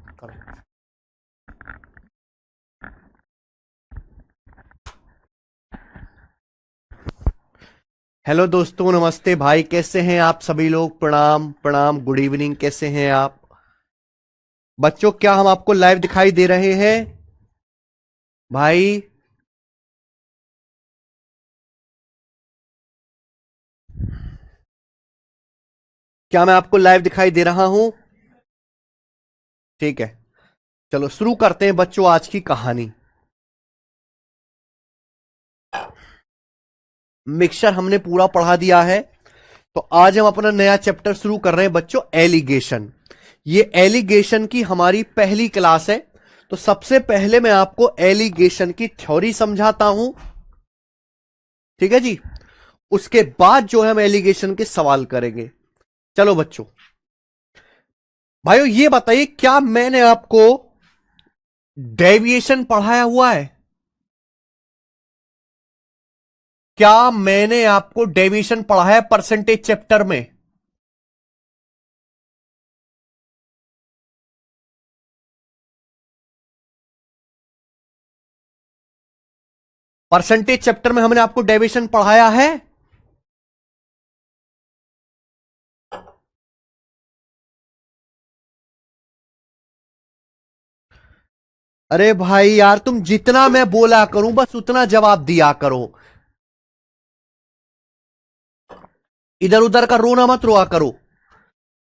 करो। हेलो दोस्तों, नमस्ते भाई, कैसे हैं आप सभी लोग? प्रणाम प्रणाम, गुड इवनिंग, कैसे हैं आप बच्चों? क्या हम आपको लाइव दिखाई दे रहे हैं भाई? क्या मैं आपको लाइव दिखाई दे रहा हूं? ठीक है, चलो शुरू करते हैं बच्चों आज की कहानी। मिक्सचर हमने पूरा पढ़ा दिया है, तो आज हम अपना नया चैप्टर शुरू कर रहे हैं बच्चों, एलिगेशन। ये एलिगेशन की हमारी पहली क्लास है। तो सबसे पहले मैं आपको एलिगेशन की थ्योरी समझाता हूं, ठीक है जी। उसके बाद जो है हम एलिगेशन के सवाल करेंगे। चलो बच्चों, भाइयों ये बताइए, क्या मैंने आपको डेविएशन पढ़ाया हुआ है? क्या मैंने आपको डेविएशन पढ़ाया है परसेंटेज चैप्टर में? परसेंटेज चैप्टर में हमने आपको डेविएशन पढ़ाया है? अरे भाई यार, तुम जितना मैं बोला करूं बस उतना जवाब दिया करो। इधर उधर का रोना मत रोआ करो।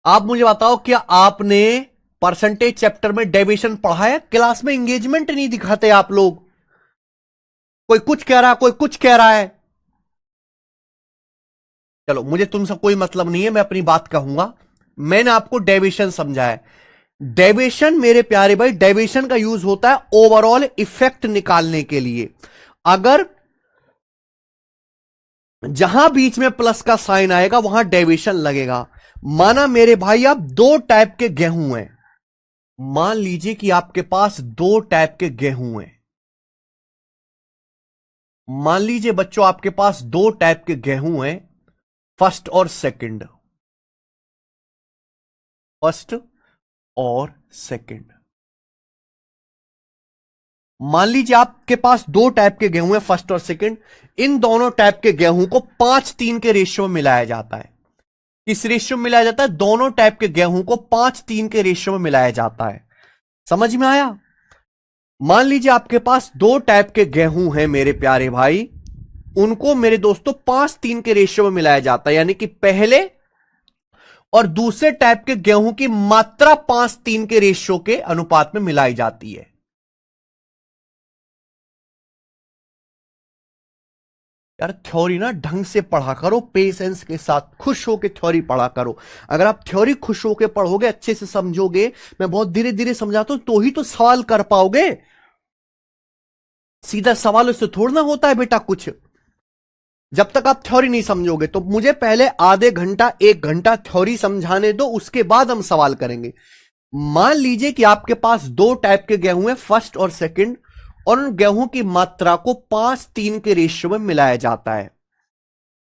आप मुझे बताओ, क्या आपने परसेंटेज चैप्टर में डेविएशन पढ़ा है? क्लास में एंगेजमेंट नहीं दिखाते आप लोग। कोई कुछ कह रहा है, कोई कुछ कह रहा है। चलो, मुझे तुमसे कोई मतलब नहीं है, मैं अपनी बात कहूंगा। मैंने आपको डेविएशन समझा है। डेविएशन मेरे प्यारे भाई, डेविएशन का यूज होता है ओवरऑल इफेक्ट निकालने के लिए। अगर जहां बीच में प्लस का साइन आएगा वहां डेविएशन लगेगा। माना मेरे भाई, आप दो टाइप के गेहूं हैं। मान लीजिए कि आपके पास दो टाइप के गेहूं हैं। मान लीजिए बच्चों, आपके पास दो टाइप के गेहूं हैं, फर्स्ट और सेकंड। फर्स्ट और सेकंड। मान लीजिए आपके पास दो टाइप के गेहूं हैं, फर्स्ट और सेकंड। इन दोनों टाइप के गेहूं को 5-3 के रेशियो में मिलाया जाता है। किस रेशियो में मिलाया जाता है? दोनों टाइप के गेहूं को 5-3 के रेशियो में मिलाया जाता है। समझ में आया? मान लीजिए आपके पास दो टाइप के गेहूं हैं मेरे प्यारे भाई, उनको मेरे दोस्तों 5-3 के रेशियो में मिलाया जाता है। यानी कि पहले और दूसरे टाइप के गेहूं की मात्रा 5-3 के रेशियो के अनुपात में मिलाई जाती है। यार थ्योरी ना ढंग से पढ़ा करो, पेशेंस के साथ, खुश होके थ्योरी पढ़ा करो। अगर आप थ्योरी खुश होके पढ़ोगे, अच्छे से समझोगे, मैं बहुत धीरे धीरे समझाता हूं, तो ही तो सवाल कर पाओगे। सीधा सवाल उससे थोड़ा ना होता है बेटा कुछ। जब तक आप थ्योरी नहीं समझोगे, तो मुझे पहले आधे घंटा 1 घंटा थ्योरी समझाने दो, उसके बाद हम सवाल करेंगे। मान लीजिए कि आपके पास दो टाइप के गेहूं हैं, फर्स्ट और सेकंड, और उन गेहूं की मात्रा को 5-3 के रेशियो में मिलाया जाता है।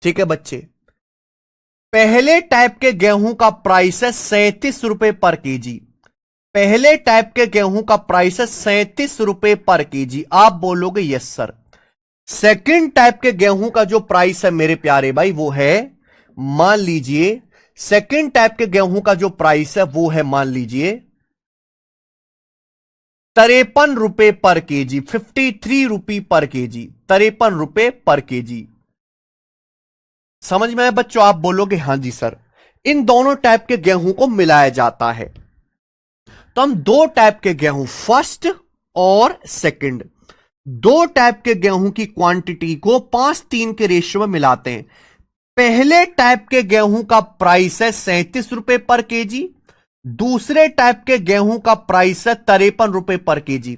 ठीक है बच्चे, पहले टाइप के गेहूं का प्राइस है 37 रुपए पर केजी। पहले टाइप के गेहूं का प्राइस है 37 रुपए पर केजी। आप बोलोगे यस सर। सेकंड टाइप के गेहूं का जो प्राइस है मेरे प्यारे भाई, वो है, मान लीजिए, सेकंड टाइप के गेहूं का जो प्राइस है वो है, मान लीजिए, 53 रुपए पर केजी। 53 रुपी पर केजी, 53 रुपए पर केजी। समझ में आया बच्चों? आप बोलोगे हां जी सर। इन दोनों टाइप के गेहूं को मिलाया जाता है। तो हम दो टाइप के गेहूं, फर्स्ट और सेकंड, दो टाइप के गेहूं की क्वांटिटी को 5-3 के रेशियो में मिलाते हैं। पहले टाइप के गेहूं का प्राइस है 37 रुपए पर केजी। दूसरे टाइप के गेहूं का प्राइस है 53 रुपए पर केजी।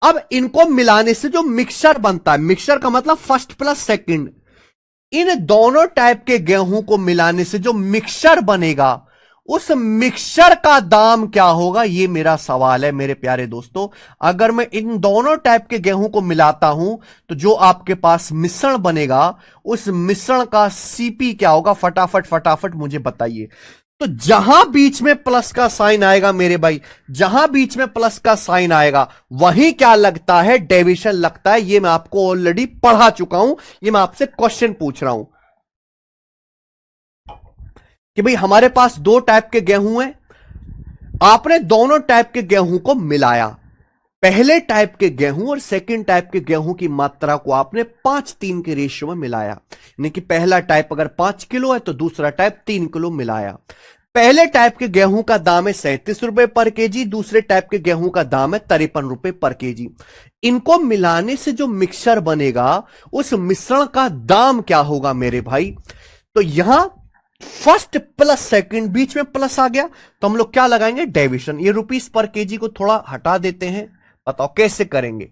अब इनको मिलाने से जो मिक्सचर बनता है, मिक्सचर का मतलब फर्स्ट प्लस सेकंड, इन दोनों टाइप के गेहूं को मिलाने से जो मिक्सचर बनेगा, उस मिक्सचर का दाम क्या होगा, ये मेरा सवाल है मेरे प्यारे दोस्तों। अगर मैं इन दोनों टाइप के गेहूं को मिलाता हूं, तो जो आपके पास मिश्रण बनेगा, उस मिश्रण का सीपी क्या होगा? फटाफट फटाफट मुझे बताइए। तो जहां बीच में प्लस का साइन आएगा मेरे भाई, जहां बीच में प्लस का साइन आएगा वहीं क्या लगता है, डेविएशन लगता है। ये मैं आपको ऑलरेडी पढ़ा चुका हूं, ये मैं आपसे क्वेश्चन पूछ रहा हूं कि भाई हमारे पास दो टाइप के गेहूं हैं, आपने दोनों टाइप के गेहूं को मिलाया, पहले टाइप के गेहूं और सेकंड टाइप के गेहूं की मात्रा को आपने 5:3 के रेशियो में मिलाया, यानी कि पहला टाइप अगर 5 किलो है तो दूसरा टाइप 3 किलो मिलाया। पहले टाइप के गेहूं का दाम है 37 रुपए पर केजी, दूसरे टाइप के गेहूं का दाम है 53 रुपए पर केजी। इनको मिलाने से जो मिक्सचर बनेगा उस मिश्रण का दाम क्या होगा मेरे भाई। तो यहां फर्स्ट प्लस सेकंड, बीच में प्लस आ गया तो हम लोग क्या लगाएंगे, डेविएशन। ये रुपीस पर केजी को थोड़ा हटा देते हैं, बताओ कैसे करेंगे।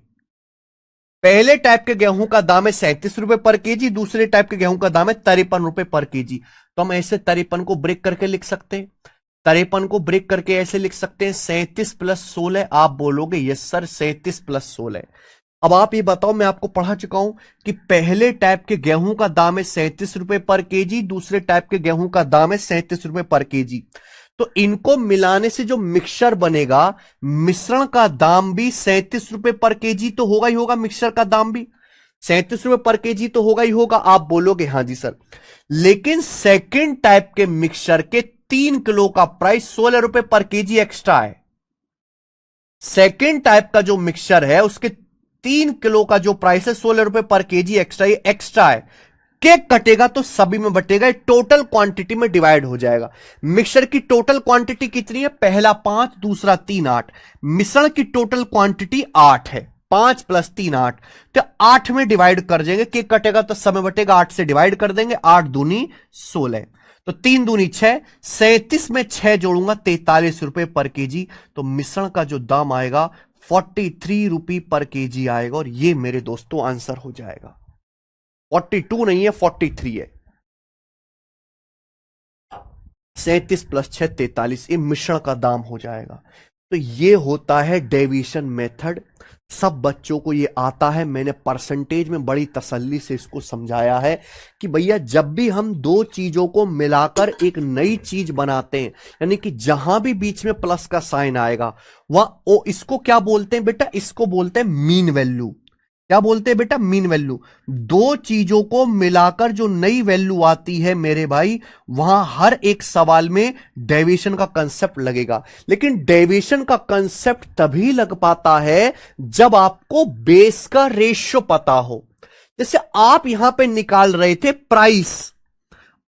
पहले टाइप के गेहूं का दाम है 37 रुपए पर केजी, दूसरे टाइप के गेहूं का दाम है 53 रुपए पर केजी। तो हम ऐसे 53 को ब्रेक करके लिख सकते हैं, 53 को ब्रेक करके ऐसे लिख सकते हैं 37 प्लस 16। आप बोलोगे यस सर 37 प्लस 16। अब आप ये बताओ, मैं आपको पढ़ा चुका हूं कि पहले टाइप के गेहूं का दाम है 37 रुपए पर केजी, दूसरे टाइप के गेहूं का दाम है 37 रुपए पर केजी। तो इनको मिलाने से जो मिक्सचर बनेगा, मिश्रण का दाम भी 37 रुपए पर केजी तो होगा ही होगा, मिक्सचर का दाम भी 37 रुपए पर केजी तो होगा ही होगा। आप बोलोगे हां जी सर, लेकिन सेकंड टाइप के मिक्सचर के 3 किलो का प्राइस 16 रुपए पर केजी एक्स्ट्रा है। सेकंड टाइप का जो मिक्सचर है उसके 3 किलो का जो प्राइस है 16 रुपए पर केजी एक्स्ट्रा, ये एक्स्ट्रा है। केक कटेगा तो सभी में बटेगा, टोटल क्वांटिटी में डिवाइड हो जाएगा। मिक्सचर की टोटल क्वांटिटी कितनी है, पहला 5 दूसरा 3 8। मिश्रण की टोटल क्वांटिटी 8 है, 5 प्लस 3 8, तो 8 में डिवाइड कर देंगे। केक कटेगा तो सब में बटेगा, 8 से डिवाइड कर देंगे, 8 दूनी 16, तो 3 दूनी 6, 37 में 6 जोड़ूंगा 43 रुपए पर केजी। तो मिश्रण का जो दाम आएगा 43 रुपए पर केजी आएगा, और ये मेरे दोस्तों आंसर हो जाएगा। 42 नहीं है, 43 है। 37 प्लस 6 43, ये मिश्रण का दाम हो जाएगा। तो ये होता है डेविएशन मेथड। सब बच्चों को ये आता है, मैंने परसेंटेज में बड़ी तसल्ली से इसको समझाया है कि भैया जब भी हम दो चीजों को मिलाकर एक नई चीज बनाते हैं, यानी कि जहां भी बीच में प्लस का साइन आएगा वहां इसको क्या बोलते हैं बेटा, इसको बोलते हैं मीन वैल्यू। क्या बोलते हैं बेटा, मीन वैल्यू। दो चीजों को मिलाकर जो नई वैल्यू आती है मेरे भाई, वहां हर एक सवाल में डेविएशन का कंसेप्ट लगेगा। लेकिन डेविएशन का कंसेप्ट तभी लग पाता है जब आपको बेस का रेशियो पता हो। जैसे आप यहां पे निकाल रहे थे प्राइस,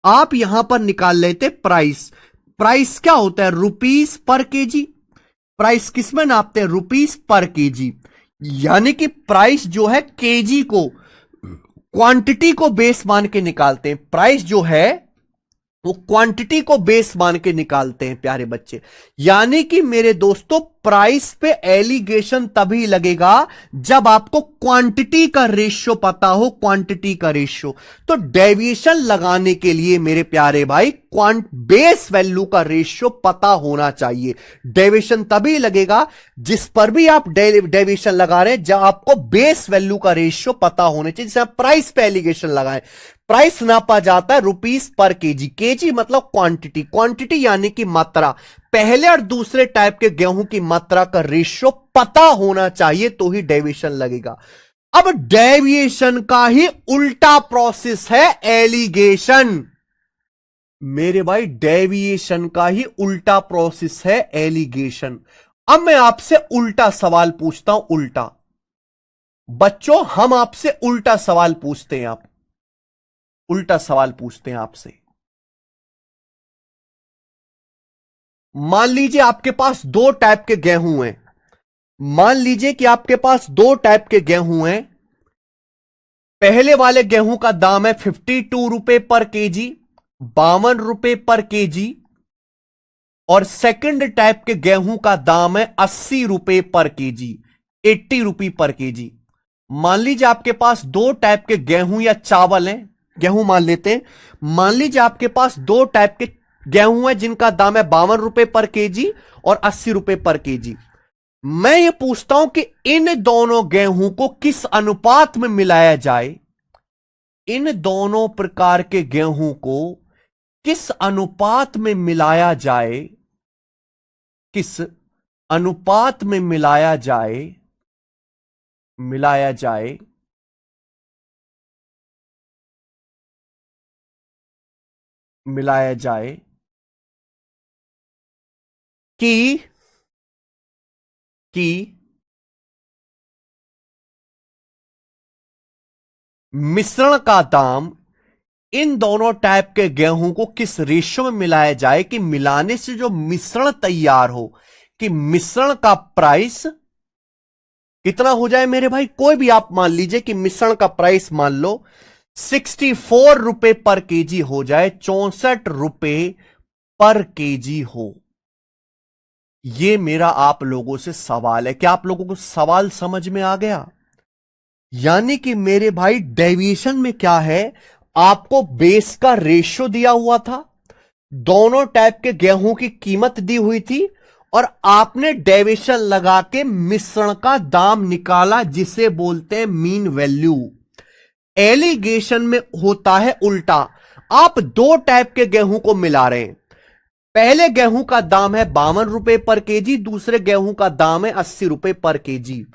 आप यहां पर निकाल रहे थे प्राइस। प्राइस क्या होता है, रुपीस पर केजी। प्राइस किसमें नापते हैं, रुपीस पर केजी। यानी कि प्राइस जो है केजी को, क्वांटिटी को बेस मान के निकालते हैं। प्राइस जो है वो क्वांटिटी को बेस मान के निकालते हैं प्यारे बच्चे। यानी कि मेरे दोस्तों प्राइस पे एलिगेशन तभी लगेगा जब आपको क्वांटिटी का रेशियो पता हो, क्वांटिटी का रेशियो। तो डेविएशन लगाने के लिए मेरे प्यारे भाई बेस वैल्यू का रेशियो पता होना चाहिए। डेविएशन तभी लगेगा जिस पर भी आप डेविएशन लगा रहे हैं जब आपको बेस वैल्यू का रेशियो पता होना चाहिए। जैसे आप प्राइस पे एलिगेशन लगाएं, प्राइस नापा जाता है रुपीस पर केजी। केजी मतलब क्वांटिटी, क्वांटिटी यानी कि मात्रा। पहले और दूसरे टाइप के गेहूं की मात्रा का रेशियो पता होना चाहिए तो ही डेविएशन लगेगा। अब डेविएशन का ही उल्टा प्रोसेस है एलिगेशन। मेरे भाई डेविएशन का ही उल्टा प्रोसेस है एलिगेशन। अब मैं आपसे उल्टा सवाल पूछता हूं, उल्टा। बच्चों हम आपसे उल्टा सवाल पूछते हैं, आप उल्टा सवाल पूछते हैं आपसे। मान लीजिए आपके पास दो टाइप के गेहूं हैं, मान लीजिए कि आपके पास दो टाइप के गेहूं हैं। पहले वाले गेहूं का दाम है 52 रुपए पर केजी, 52 रुपए पर केजी। और सेकंड टाइप के गेहूं का दाम है 80 रुपए पर केजी, 80 रुपए पर केजी। मान लीजिए आपके पास दो टाइप के गेहूं या चावल हैं, गेहूं मान लेते हैं। मान लीजिए आपके पास दो टाइप के गेहूं है जिनका दाम है 52 रुपए पर केजी और 80 रुपए पर केजी। मैं ये पूछता हूं कि इन दोनों गेहूं को किस अनुपात में मिलाया जाए, इन दोनों प्रकार के गेहूं को किस अनुपात में मिलाया जाए, किस अनुपात में मिलाया जाए, मिलाया जाए मिलाया जाए कि कि मिश्रण का दाम इन दोनों टाइप के गेहूं को किस रेशियो में मिलाया जाए कि मिलाने से जो मिश्रण तैयार हो, कि मिश्रण का प्राइस कितना हो जाए मेरे भाई। कोई भी आप मान लीजिए कि मिश्रण का प्राइस मान लो 64 रुपए पर केजी हो जाए, 64 रुपए पर केजी हो। यह मेरा आप लोगों से सवाल है, क्या आप लोगों को सवाल समझ में आ गया? यानी कि मेरे भाई डेविएशन में क्या है, आपको बेस का रेशियो दिया हुआ था, दोनों टाइप के गेहूं की कीमत दी हुई थी, और आपने डेविएशन लगा के मिश्रण का दाम निकाला, जिसे बोलते हैं मीन वैल्यू। एलिगेशन में होता है उल्टा, आप दो टाइप के गेहूं को मिला रहे हैं। पहले गेहूं का दाम है 52 रुपए पर केजी, दूसरे गेहूं का दाम है 80 रुपए पर केजी।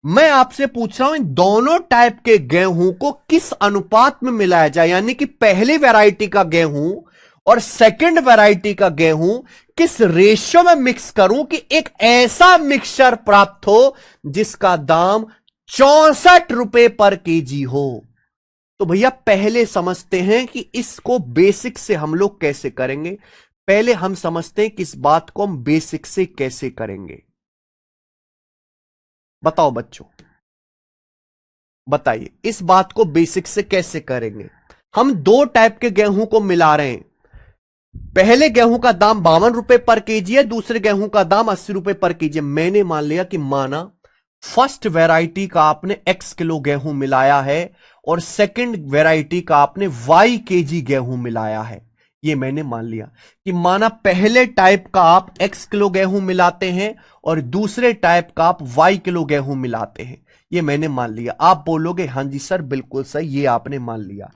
मैं आपसे पूछ रहा हूं इन दोनों टाइप के गेहूं को किस अनुपात में मिलाया जाए, यानी कि पहली वैरायटी का गेहूं और सेकंड वैरायटी का गेहूं किस रेशियो में मिक्स करूं कि एक ऐसा मिक्सचर प्राप्त हो जिसका दाम 64 रुपए पर केजी हो। तो भैया पहले समझते हैं कि इसको बेसिक से हम लोग कैसे करेंगे। पहले हम समझते हैं कि इस बात को हम बेसिक से कैसे करेंगे। बताओ बच्चों, बताइए इस बात को बेसिक से कैसे करेंगे। हम दो टाइप के गेहूं को मिला रहे हैं, पहले गेहूं का दाम 52 रुपए पर केजी है, दूसरे गेहूं का दाम 80 रुपए पर केजी। मैंने मान लिया कि माना फर्स्ट वैरायटी का आपने x किलो गेहूं मिलाया है और सेकंड वैरायटी का आपने y केजी गेहूं मिलाया है। ये मैंने मान लिया कि माना पहले टाइप का आप x किलो गेहूं मिलाते हैं और दूसरे टाइप का आप y किलो गेहूं मिलाते हैं। ये मैंने मान लिया। आप बोलोगे हां जी सर बिल्कुल सही, ये आपने मान लिया।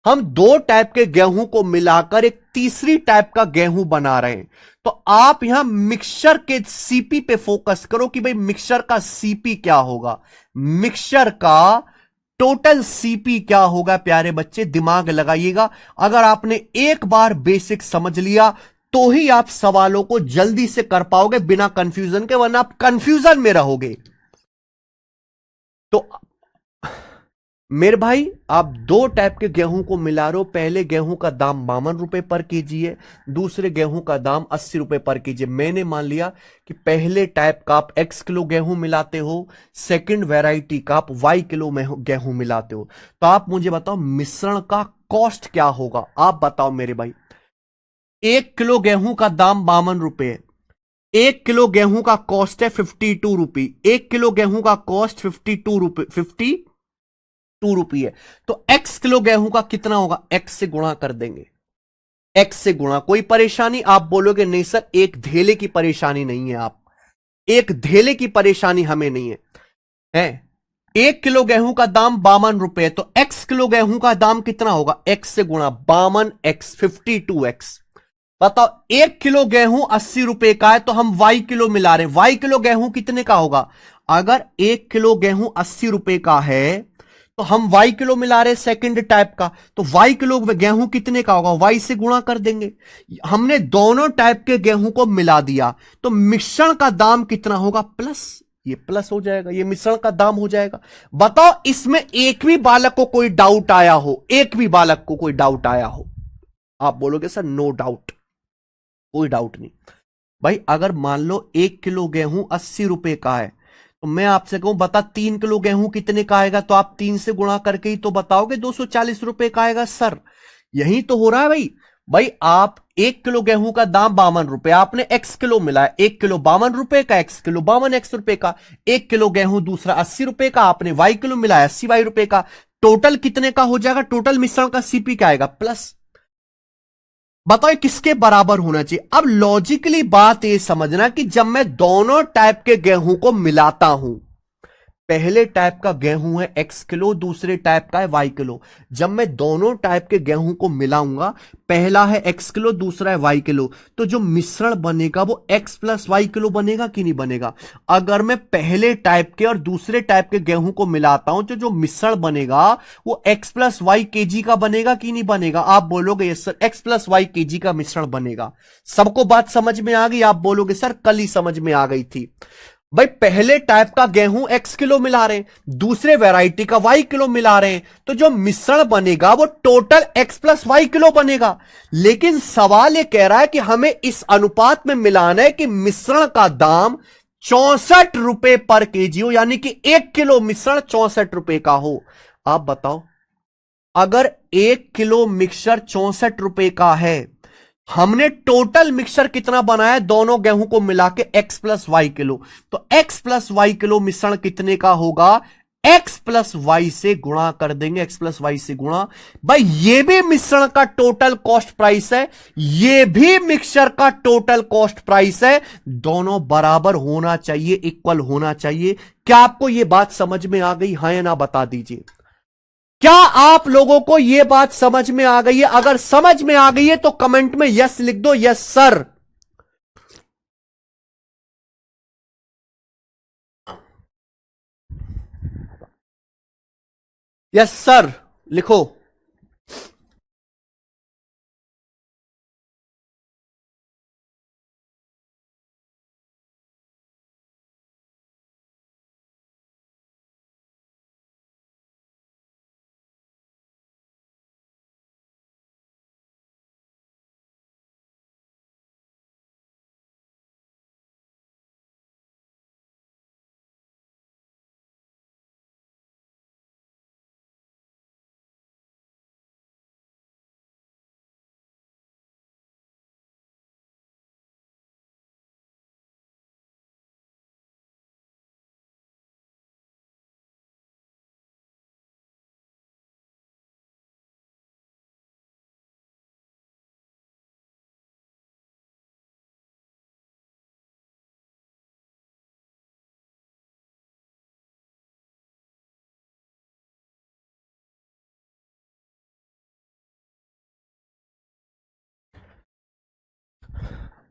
हम दो टाइप के गेहूं को मिलाकर एक तीसरी टाइप का गेहूं बना रहे हैं। तो आप यहां मिक्सचर के सीपी पे फोकस करो कि भाई मिक्सचर का सीपी क्या होगा, मिक्सचर का टोटल सीपी क्या होगा। प्यारे बच्चे दिमाग लगाइएगा, अगर आपने एक बार बेसिक समझ लिया तो ही आप सवालों को जल्दी से कर पाओगे बिना कंफ्यूजन के, वरना आप कंफ्यूजन में रहोगे। तो मेरे भाई आप दो टाइप के गेहूं को मिला रहे हो, पहले गेहूं का दाम 52 रुपए पर केजी है, दूसरे गेहूं का दाम 80 रुपए पर केजी। मैंने मान लिया कि पहले टाइप का आप x किलो गेहूं मिलाते हो, सेकंड वैरायटी का आप y किलो गेहूं मिलाते हो। तो आप मुझे बताओ मिश्रण का कॉस्ट क्या होगा। आप बताओ मेरे भाई, 1 किलो गेहूं का दाम 52 रुपए है, 1 किलो गेहूं का कॉस्ट है 52 रुपए, 1 किलो गेहूं का कॉस्ट 52 रुपए, 52 रुपये है। तो x किलो गेहूं का कितना होगा, x से गुणा कर देंगे, x से गुणा। कोई परेशानी? आप बोलोगे नहीं सर एक धेले की परेशानी नहीं है, आप एक धेले की परेशानी हमें नहीं है। 1 किलो गेहूं का दाम 52 रुपए, तो x किलो गेहूं का दाम कितना होगा, x से गुणा 52x 52x। बताओ 1 किलो गेहूं 80 रुपए का है तो हम y किलो मिला रहे हैं, y किलो गेहूं कितने का होगा। अगर 1 किलो गेहूं 80 रुपए का है तो हम y किलो मिला रहे सेकंड टाइप का, तो y किलो गेहूं कितने का होगा, y से गुणा कर देंगे। हमने दोनों टाइप के गेहूं को मिला दिया, तो मिश्रण का दाम कितना होगा, प्लस, ये प्लस हो जाएगा, ये मिश्रण का दाम हो जाएगा। बताओ इसमें एक भी बालक को कोई डाउट आया हो, एक भी बालक को कोई डाउट आया हो। आप बोलोगे सर नो डाउट, कोई डाउट नहीं। भाई अगर मान लो 1 किलो गेहूं 80 रुपए का है, तो मैं आपसे कहूं बता 3 किलो गेहूं कितने का आएगा, तो आप 3 से गुणा करके ही तो बताओगे 240 रुपए का आएगा। सर यही तो हो रहा है भाई। भाई आप 1 किलो गेहूं का दाम 52 रुपए, आपने x किलो मिलाया, 1 किलो 52 रुपए का, x किलो 52x रुपए का। 1 किलो गेहूं दूसरा 80 रुपए का, आपने y किलो मिलाया 80 y रुपए का। टोटल कितने का हो जाएगा, टोटल मिश्रण का सीपी क्या आएगा, प्लस। बताओ किसके बराबर होना चाहिए। अब लॉजिकली बात यह समझना कि जब मैं दोनों टाइप के गेहूं को मिलाता हूं, पहले टाइप का गेहूं है x किलो, दूसरे टाइप का है y किलो। जब मैं दोनों टाइप के गेहूं को मिलाऊंगा, पहला है x किलो, दूसरा है y किलो, तो जो मिश्रण बनेगा वो x प्लस y किलो बनेगा कि नहीं बनेगा? अगर मैं पहले टाइप के और दूसरे टाइप के गेहूं को मिलाता हूं तो जो मिश्रण बनेगा वो x प्लस वाई केजी का बनेगा कि नहीं बनेगा? आप बोलोगे yes sir, x plus Y KG का मिश्रण बनेगा। सबको बात समझ में आ गई? आप बोलोगे सर कल ही समझ में आ गई थी। भाई पहले टाइप का गेहूं x किलो मिला रहे हैं, दूसरे वैरायटी का y किलो मिला रहे हैं, तो जो मिश्रण बनेगा वो total x plus Y kilo बनेगा। लेकिन सवाल ये कह रहा है कि हमें इस अनुपात में मिलाना है कि मिश्रण का दाम 64 रुपए पर केजी हो, यानी कि 1 किलो मिश्रण 64 रुपए का हो। आप बताओ, अगर 1 किलो मिक्सचर 64 रुपए का है, हमने टोटल मिक्सचर कितना बनाया दोनों गेहूं को मिला के x प्लस वाई किलो, तो x प्लस वाई किलो मिश्रण कितने का होगा? x प्लस वाई से गुणा कर देंगे, x प्लस वाई से गुणा। भाई ये भी मिश्रण का टोटल कॉस्ट प्राइस है, ये भी मिक्सचर का टोटल कॉस्ट प्राइस है, दोनों बराबर होना चाहिए, इक्वल होना चाहिए। क्या आपको यह बात समझ में आ गई? हाँ या ना बता दीजिए। क्या आप लोगों को यह बात समझ में आ गई है? अगर समझ में आ गई है तो कमेंट में यस लिख दो, यस सर। यस सर लिखो।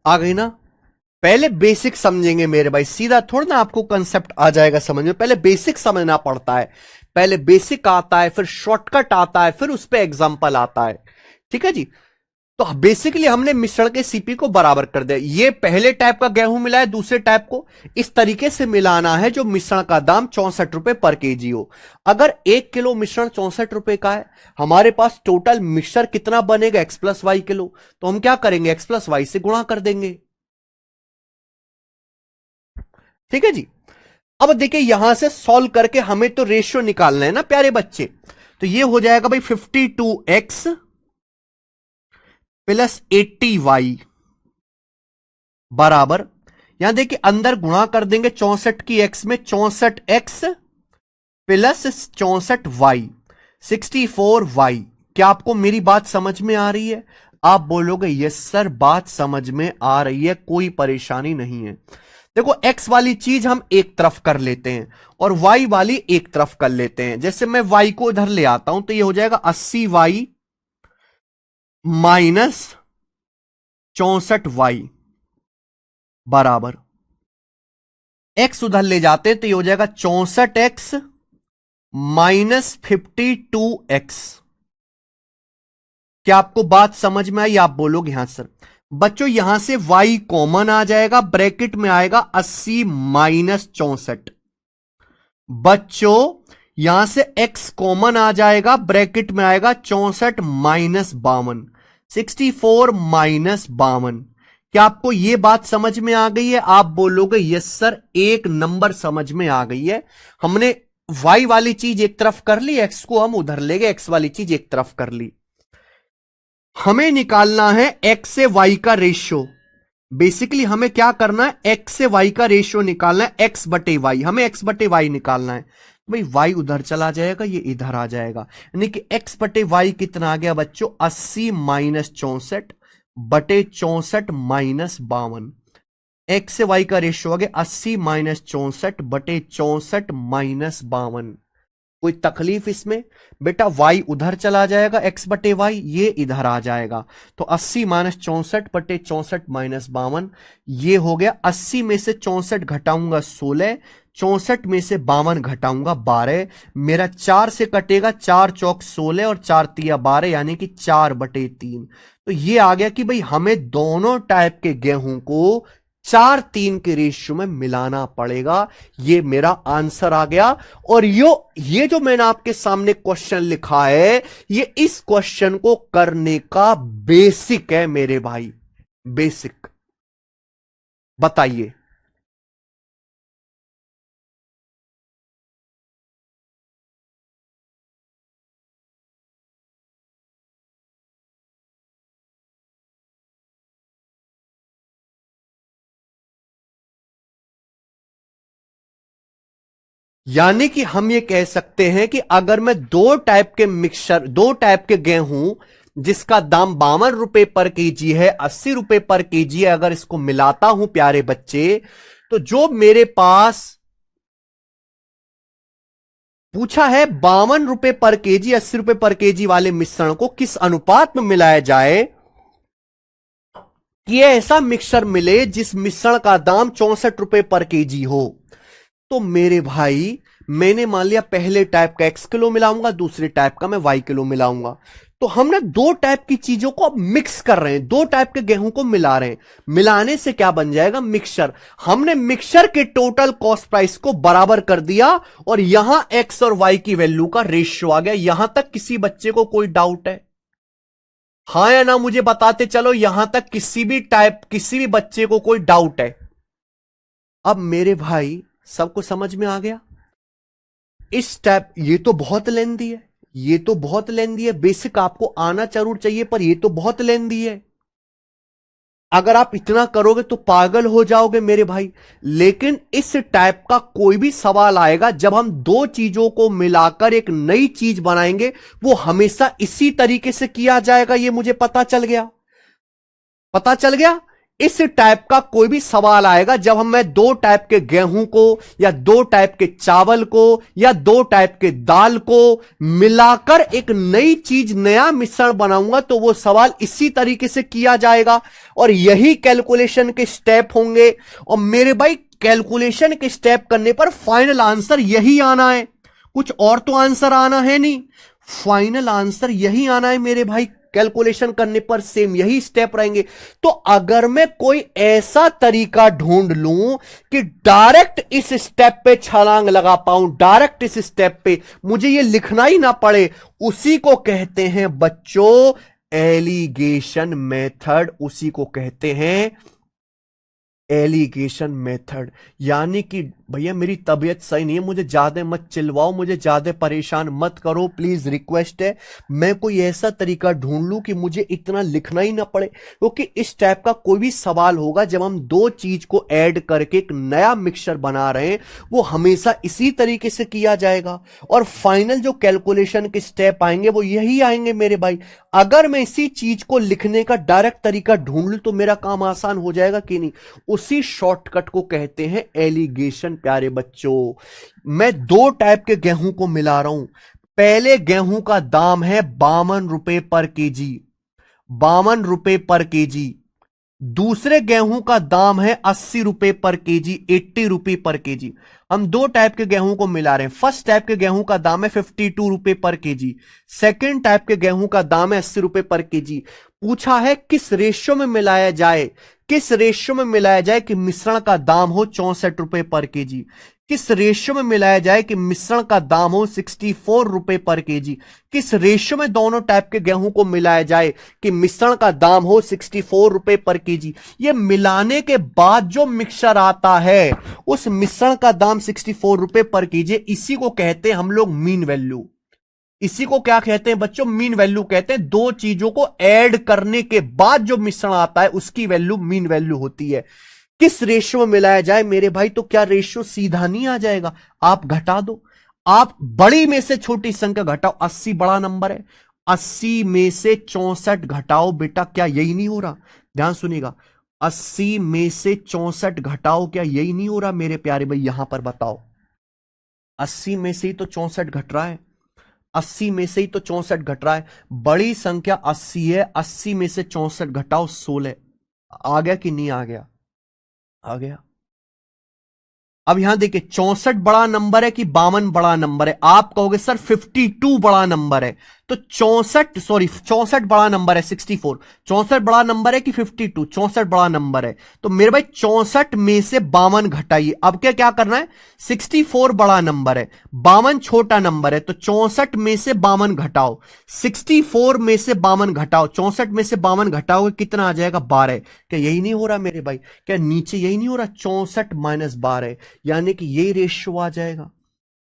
आ गई ना? पहले बेसिक समझेंगे मेरे भाई, सीधा थोड़ा ना आपको कंसेप्ट आ जाएगा समझ में। पहले बेसिक समझना पड़ता है, पहले बेसिक आता है, फिर शॉर्टकट आता है, फिर उस पर एग्जाम्पल आता है। ठीक है जी। तो बेसिकली हमने मिश्रण के सीपी को बराबर कर दिया। ये पहले टाइप का गेहूं मिला है दूसरे टाइप को, इस तरीके से मिलाना है जो मिश्रण का दाम 64 रुपए पर केजी हो। अगर 1 किलो मिश्रण 64 रुपए का है, हमारे पास टोटल मिक्सचर कितना बनेगा? x plus Y kilo. तो हम क्या करेंगे? x प्लस वाई से गुणा कर देंगे। ठीक है जी। अब देखिए यहां से सॉल्व करके हमें तो रेशियो निकालना है ना प्यारे बच्चे। तो ये हो जाएगा भाई 52x प्लस 80y बराबर, यहां देखिए अंदर गुणा कर देंगे 64 की x में, 64x प्लस 64y 64y। क्या आपको मेरी बात समझ में आ रही है? आप बोलोगे यस सर बात समझ में आ रही है, कोई परेशानी नहीं है। देखो x वाली चीज हम एक तरफ कर लेते हैं और y वाली एक तरफ कर लेते हैं। जैसे मैं y को इधर ले आता हूं तो ये हो जाएगा 80y माइनस 64y बराबर, x उधर ले जाते हैं तो ये हो जाएगा 64x माइनस 52x। क्या आपको बात समझ में आई? आप बोलोगे हां सर। बच्चों यहां से y कॉमन आ जाएगा, ब्रैकेट में आएगा 80 माइनस 64। बच्चों यहां से x कॉमन आ जाएगा, ब्रैकेट में आएगा 64 माइनस 52, 64 माइनस 52। क्या आपको यह बात समझ में आ गई है? आप बोलोगे यस सर, एक नंबर समझ में आ गई है। हमने y वाली चीज एक तरफ कर ली, x को हम उधर ले गए, x वाली चीज एक तरफ कर ली। हमें निकालना है x से y का रेशियो। बेसिकली हमें क्या करना है? x से y का रेशियो निकालना है, x बटे y। हमें x बटे y निकालना है। भाई y उधर चला जाएगा, ये इधर आ जाएगा, यानी कि x बटे y कितना आ गया बच्चों? 80 माइनस 64 बटे 64 माइनस 52। एक्स से वाई का रेशियो आ गया 80 माइनस 64 बटे 64 माइनस 52। कोई तकलीफ इसमें? बेटा y उधर चला जाएगा, x बटे वाई ये इधर आ जाएगा, तो 80 माइनस 64 बटे 64 माइनस 52, ये हो गया। 80 में से 64 घटाऊंगा 16, 64 में से 52 घटाऊंगा 12, मेरा 4 से कटेगा, 4 चौक 16 और 4 तिया 12, यानी कि 4 बटे 3। तो ये आ गया कि भाई हमें दोनों टाइप के गेहूं को 4:3 के रेशियो में मिलाना पड़ेगा। ये मेरा आंसर आ गया। और ये जो मैंने आपके सामने क्वेश्चन लिखा है, ये इस क्वेश्चन को करने का बेसिक है मेरे भाई, बेसिक। बताइए। यानी कि हम ये कह सकते हैं कि अगर मैं दो टाइप के गेहूं जिसका दाम 52 रुपए पर केजी है, 80 रुपए पर केजी है, अगर इसको मिलाता हूं प्यारे बच्चे, तो जो मेरे पास पूछा है 52 रुपए पर केजी, 80 रुपए पर केजी वाले मिश्रण को किस अनुपात में मिलाया जाए कि ऐसा मिक्सचर मिले जिस मिश्रण का दाम 64 रुपए पर केजी हो। तो मेरे भाई मैंने मान लिया पहले टाइप का x किलो मिलाऊंगा, दूसरे टाइप का मैं y किलो मिलाऊंगा। तो हमने दो टाइप की चीजों को अब मिक्स कर रहे हैं, दो टाइप के गेहूं को मिला रहे हैं। मिलाने से क्या बन जाएगा? मिक्सचर। हमने मिक्सचर के टोटल कॉस्ट प्राइस को बराबर कर दिया और यहां x और y की वैल्यू का रेशियो आ गया। यहां तक किसी बच्चे को कोई डाउट है? हां या ना मुझे बताते चलो, यहां तक किसी भी बच्चे को कोई डाउट है? अब मेरे भाई सबको समझ में आ गया? इस टाइप ये तो बहुत लेंदी है, ये तो बहुत लेंदी है, बेसिक आपको आना जरूर चाहिए, पर ये तो बहुत लेंदी है। अगर आप इतना करोगे तो पागल हो जाओगे मेरे भाई। लेकिन इस टाइप का कोई भी सवाल आएगा जब हम दो चीजों को मिलाकर एक नई चीज बनाएंगे, वो हमेशा इसी तरीके से किया जाएगा। ये मुझे पता चल गया, पता चल गया। इस टाइप का कोई भी सवाल आएगा जब मैं दो टाइप के गेहूं को या दो टाइप के चावल को या दो टाइप के दाल को मिलाकर एक नई चीज, नया मिश्रण बनाऊंगा, तो वो सवाल इसी तरीके से किया जाएगा और यही कैलकुलेशन के स्टेप होंगे। और मेरे भाई कैलकुलेशन के स्टेप करने पर फाइनल आंसर यही आना है, कुछ और तो आंसर आना है नहीं, फाइनल आंसर यही आना है मेरे भाई। कैलकुलेशन करने पर सेम यही स्टेप रहेंगे। तो अगर मैं कोई ऐसा तरीका ढूंढ लूं कि डायरेक्ट इस स्टेप पे छलांग लगा पाऊं, डायरेक्ट इस स्टेप पे मुझे ये लिखना ही ना पड़े, उसी को कहते हैं बच्चों एलिगेशन मेथड, उसी को कहते हैं एलिगेशन मेथड। यानी कि भैया मेरी तबीयत सही नहीं है, मुझे ज्यादा मत चिल्वाओ, मुझे ज्यादा परेशान मत करो, प्लीज रिक्वेस्ट है। मैं कोई ऐसा तरीका ढूंढ लूं कि मुझे इतना लिखना ही ना पड़े, क्योंकि इस टाइप का कोई भी सवाल होगा जब हम दो चीज को ऐड करके एक नया मिक्सचर बना रहे हैं, वो हमेशा इसी तरीके से किया जाएगा। और फाइनल जो कैलकुलेशन के स्टेप आएंगे वो यही आएंगे मेरे भाई। अगर मैं इसी चीज को लिखने का डायरेक्ट तरीका ढूंढ लूं तो मेरा काम आसान हो जाएगा कि नहीं? उसी शॉर्टकट को कहते हैं एलिगेशन प्यारे बच्चों। मैं दो टाइप के गेहूं को मिला रहा हूं। पहले गेहूं का दाम है 52 रुपए पर केजी, 52 रुपए पर केजी। दूसरे गेहूं का दाम है 80 रुपए पर केजी, 80 रुपए पर केजी। हम दो टाइप के गेहूं को मिला रहे हैं। फर्स्ट टाइप के गेहूं का दाम है 52 रुपए पर केजी, सेकेंड टाइप के गेहूं का दाम है 80 रुपए पर केजी। पूछा है किस रेशियो में मिलाया जाए, किस रेशियो में मिलाया जाए कि मिश्रण का दाम हो 64 रुपए पर केजी, किस रेशियो में मिलाया जाए कि मिश्रण का दाम हो 64 रुपए पर केजी, किस रेशियो में दोनों टाइप के गेहूं को मिलाया जाए कि मिश्रण का दाम हो 64 रुपए पर केजी। ये मिलाने के बाद जो मिक्सचर आता है उस मिश्रण का दाम 64 रुपए पर केजी, इसी को कहते हैं हम लोग मीन वैल्यू। इसी को क्या कहते हैं बच्चों? मीन वैल्यू कहते हैं। दो चीजों को ऐड करने के बाद जो मिश्रण आता है उसकी वैल्यू मीन वैल्यू होती है। किस रेशियो में मिलाया जाए मेरे भाई? तो क्या रेशियो सीधा नहीं आ जाएगा? आप घटा दो, आप बड़ी में से छोटी संख्या घटाओ। 80 बड़ा नंबर है, 80 में से 64 घटाओ बेटा, क्या यही नहीं हो रहा? ध्यान सुनिएगा, 80 में से 64 घटाओ, क्या यही नहीं हो रहा मेरे प्यारे भाई? यहां पर बताओ, 80 में से ही तो 64 घट रहा है, 80 में से ही तो 64 घट रहा है। बड़ी संख्या 80 है, 80 में से 64 घटाओ 16। आ गया कि नहीं आ गया? आ गया। अब यहां देखिए, 64 बड़ा नंबर है कि 52 बड़ा नंबर है? आप कहोगे सर 52 बड़ा नंबर है। तो 64 बड़ा नंबर है, 64। 64 बड़ा नंबर है कि 52? 64 बड़ा नंबर है। तो मेरे भाई 64 में से 52 घटाइए। अब क्या क्या करना है? 64 बड़ा नंबर है, 52 छोटा नंबर है, तो 64 में से 52 घटाओ, 64 में से 52 घटाओ, 64 में से 52 घटाओगे कितना आ जाएगा? 12। क्या यही नहीं हो रहा मेरे भाई? क्या नीचे यही नहीं हो रहा? 64 - 12, यानी कि यही रेशियो आ जाएगा,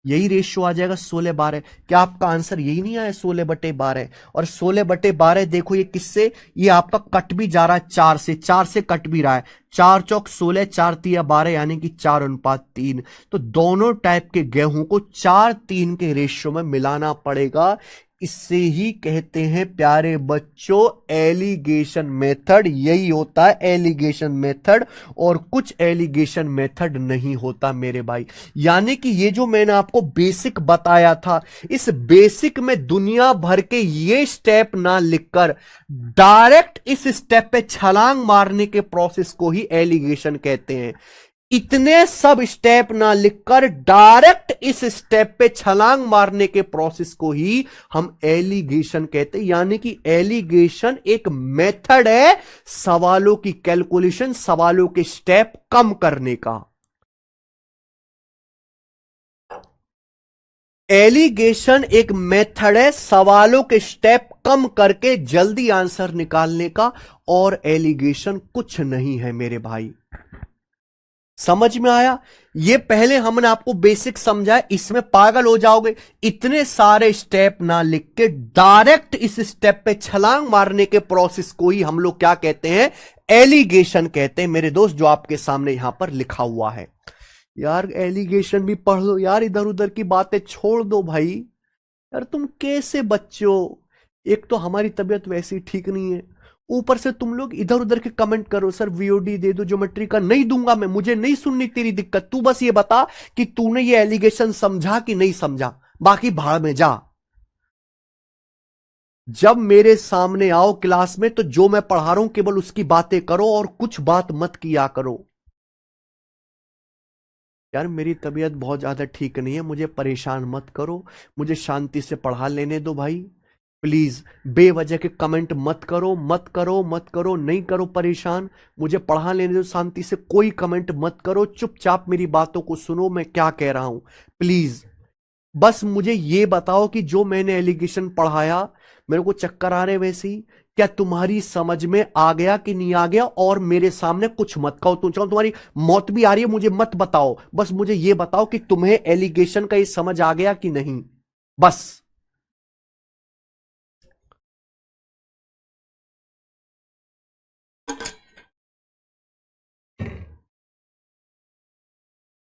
यही रेशियो आ जाएगा 16/12। क्या आपका आंसर यही नहीं आया? 16/12। और 16/12 देखो ये किससे, ये आपका कट भी जा रहा है 4 से, 4 से कट भी रहा है। 4 चौक 16, 4 तिया 12, यानी कि 4:3। तो दोनों टाइप के गेहूं को 4:3 के रेशियो में मिलाना पड़ेगा। इससे ही कहते हैं प्यारे बच्चों एलिगेशन मेथड। यही होता है एलिगेशन मेथड, और कुछ एलिगेशन मेथड नहीं होता मेरे भाई। यानी कि ये जो मैंने आपको बेसिक बताया था, इस बेसिक में दुनिया भर के ये स्टेप ना लिखकर डायरेक्ट इस स्टेप पे छलांग मारने के प्रोसेस को ही एलिगेशन कहते हैं। इतने सब स्टेप ना लिखकर डायरेक्ट इस स्टेप पे छलांग मारने के प्रोसेस को ही हम एलिगेशन कहते हैं। यानी कि एलिगेशन एक मेथड है सवालों की कैलकुलेशन, सवालों के स्टेप कम करने का। एलिगेशन एक मेथड है सवालों के स्टेप कम करके जल्दी आंसर निकालने का, और एलिगेशन कुछ नहीं है मेरे भाई। समझ में आया? ये पहले हमने आपको बेसिक समझाया, इसमें पागल हो जाओगे। इतने सारे स्टेप ना लिख के डायरेक्ट इस स्टेप पे छलांग मारने के प्रोसेस को ही हम लोग क्या कहते हैं? एलिगेशन कहते हैं मेरे दोस्त, जो आपके सामने यहां पर लिखा हुआ है। यार एलिगेशन भी पढ़ लो यार, इधर उधर की बातें छोड़ दो भाई। यार तुम कैसे बच्चे हो? एक तो हमारी तबीयत वैसी ठीक नहीं है, ऊपर से तुम लोग इधर उधर के कमेंट करो, सर वीओडी दे दो ज्योमेट्री का। नहीं दूंगा मैं, मुझे नहीं सुननी तेरी दिक्कत। तू बस ये बता कि तूने ये एलिगेशन समझा कि नहीं समझा, बाकी भाड़ में जा। जब मेरे सामने आओ क्लास में तो जो मैं पढ़ा रहा हूं केवल उसकी बातें करो, और कुछ बात मत किया करो। यार मेरी तबीयत बहुत ज्यादा ठीक नहीं है, मुझे परेशान मत करो, मुझे शांति से पढ़ा लेने दो भाई। प्लीज बेवजह के कमेंट मत करो, मत करो, मत करो, नहीं करो परेशान। मुझे पढ़ा लेने दो शांति से, कोई कमेंट मत करो, चुपचाप मेरी बातों को सुनो मैं क्या कह रहा हूं। प्लीज बस मुझे ये बताओ कि जो मैंने एलिगेशन पढ़ाया, मेरे को चक्कर आ रहे वैसे ही, क्या तुम्हारी समझ में आ गया कि नहीं आ गया? और मेरे सामने कुछ मत कहो, तुम चाहो तुम्हारी मौत भी आ रही है मुझे मत बताओ, बस मुझे ये बताओ कि तुम्हें एलिगेशन का ये समझ आ गया कि नहीं, बस।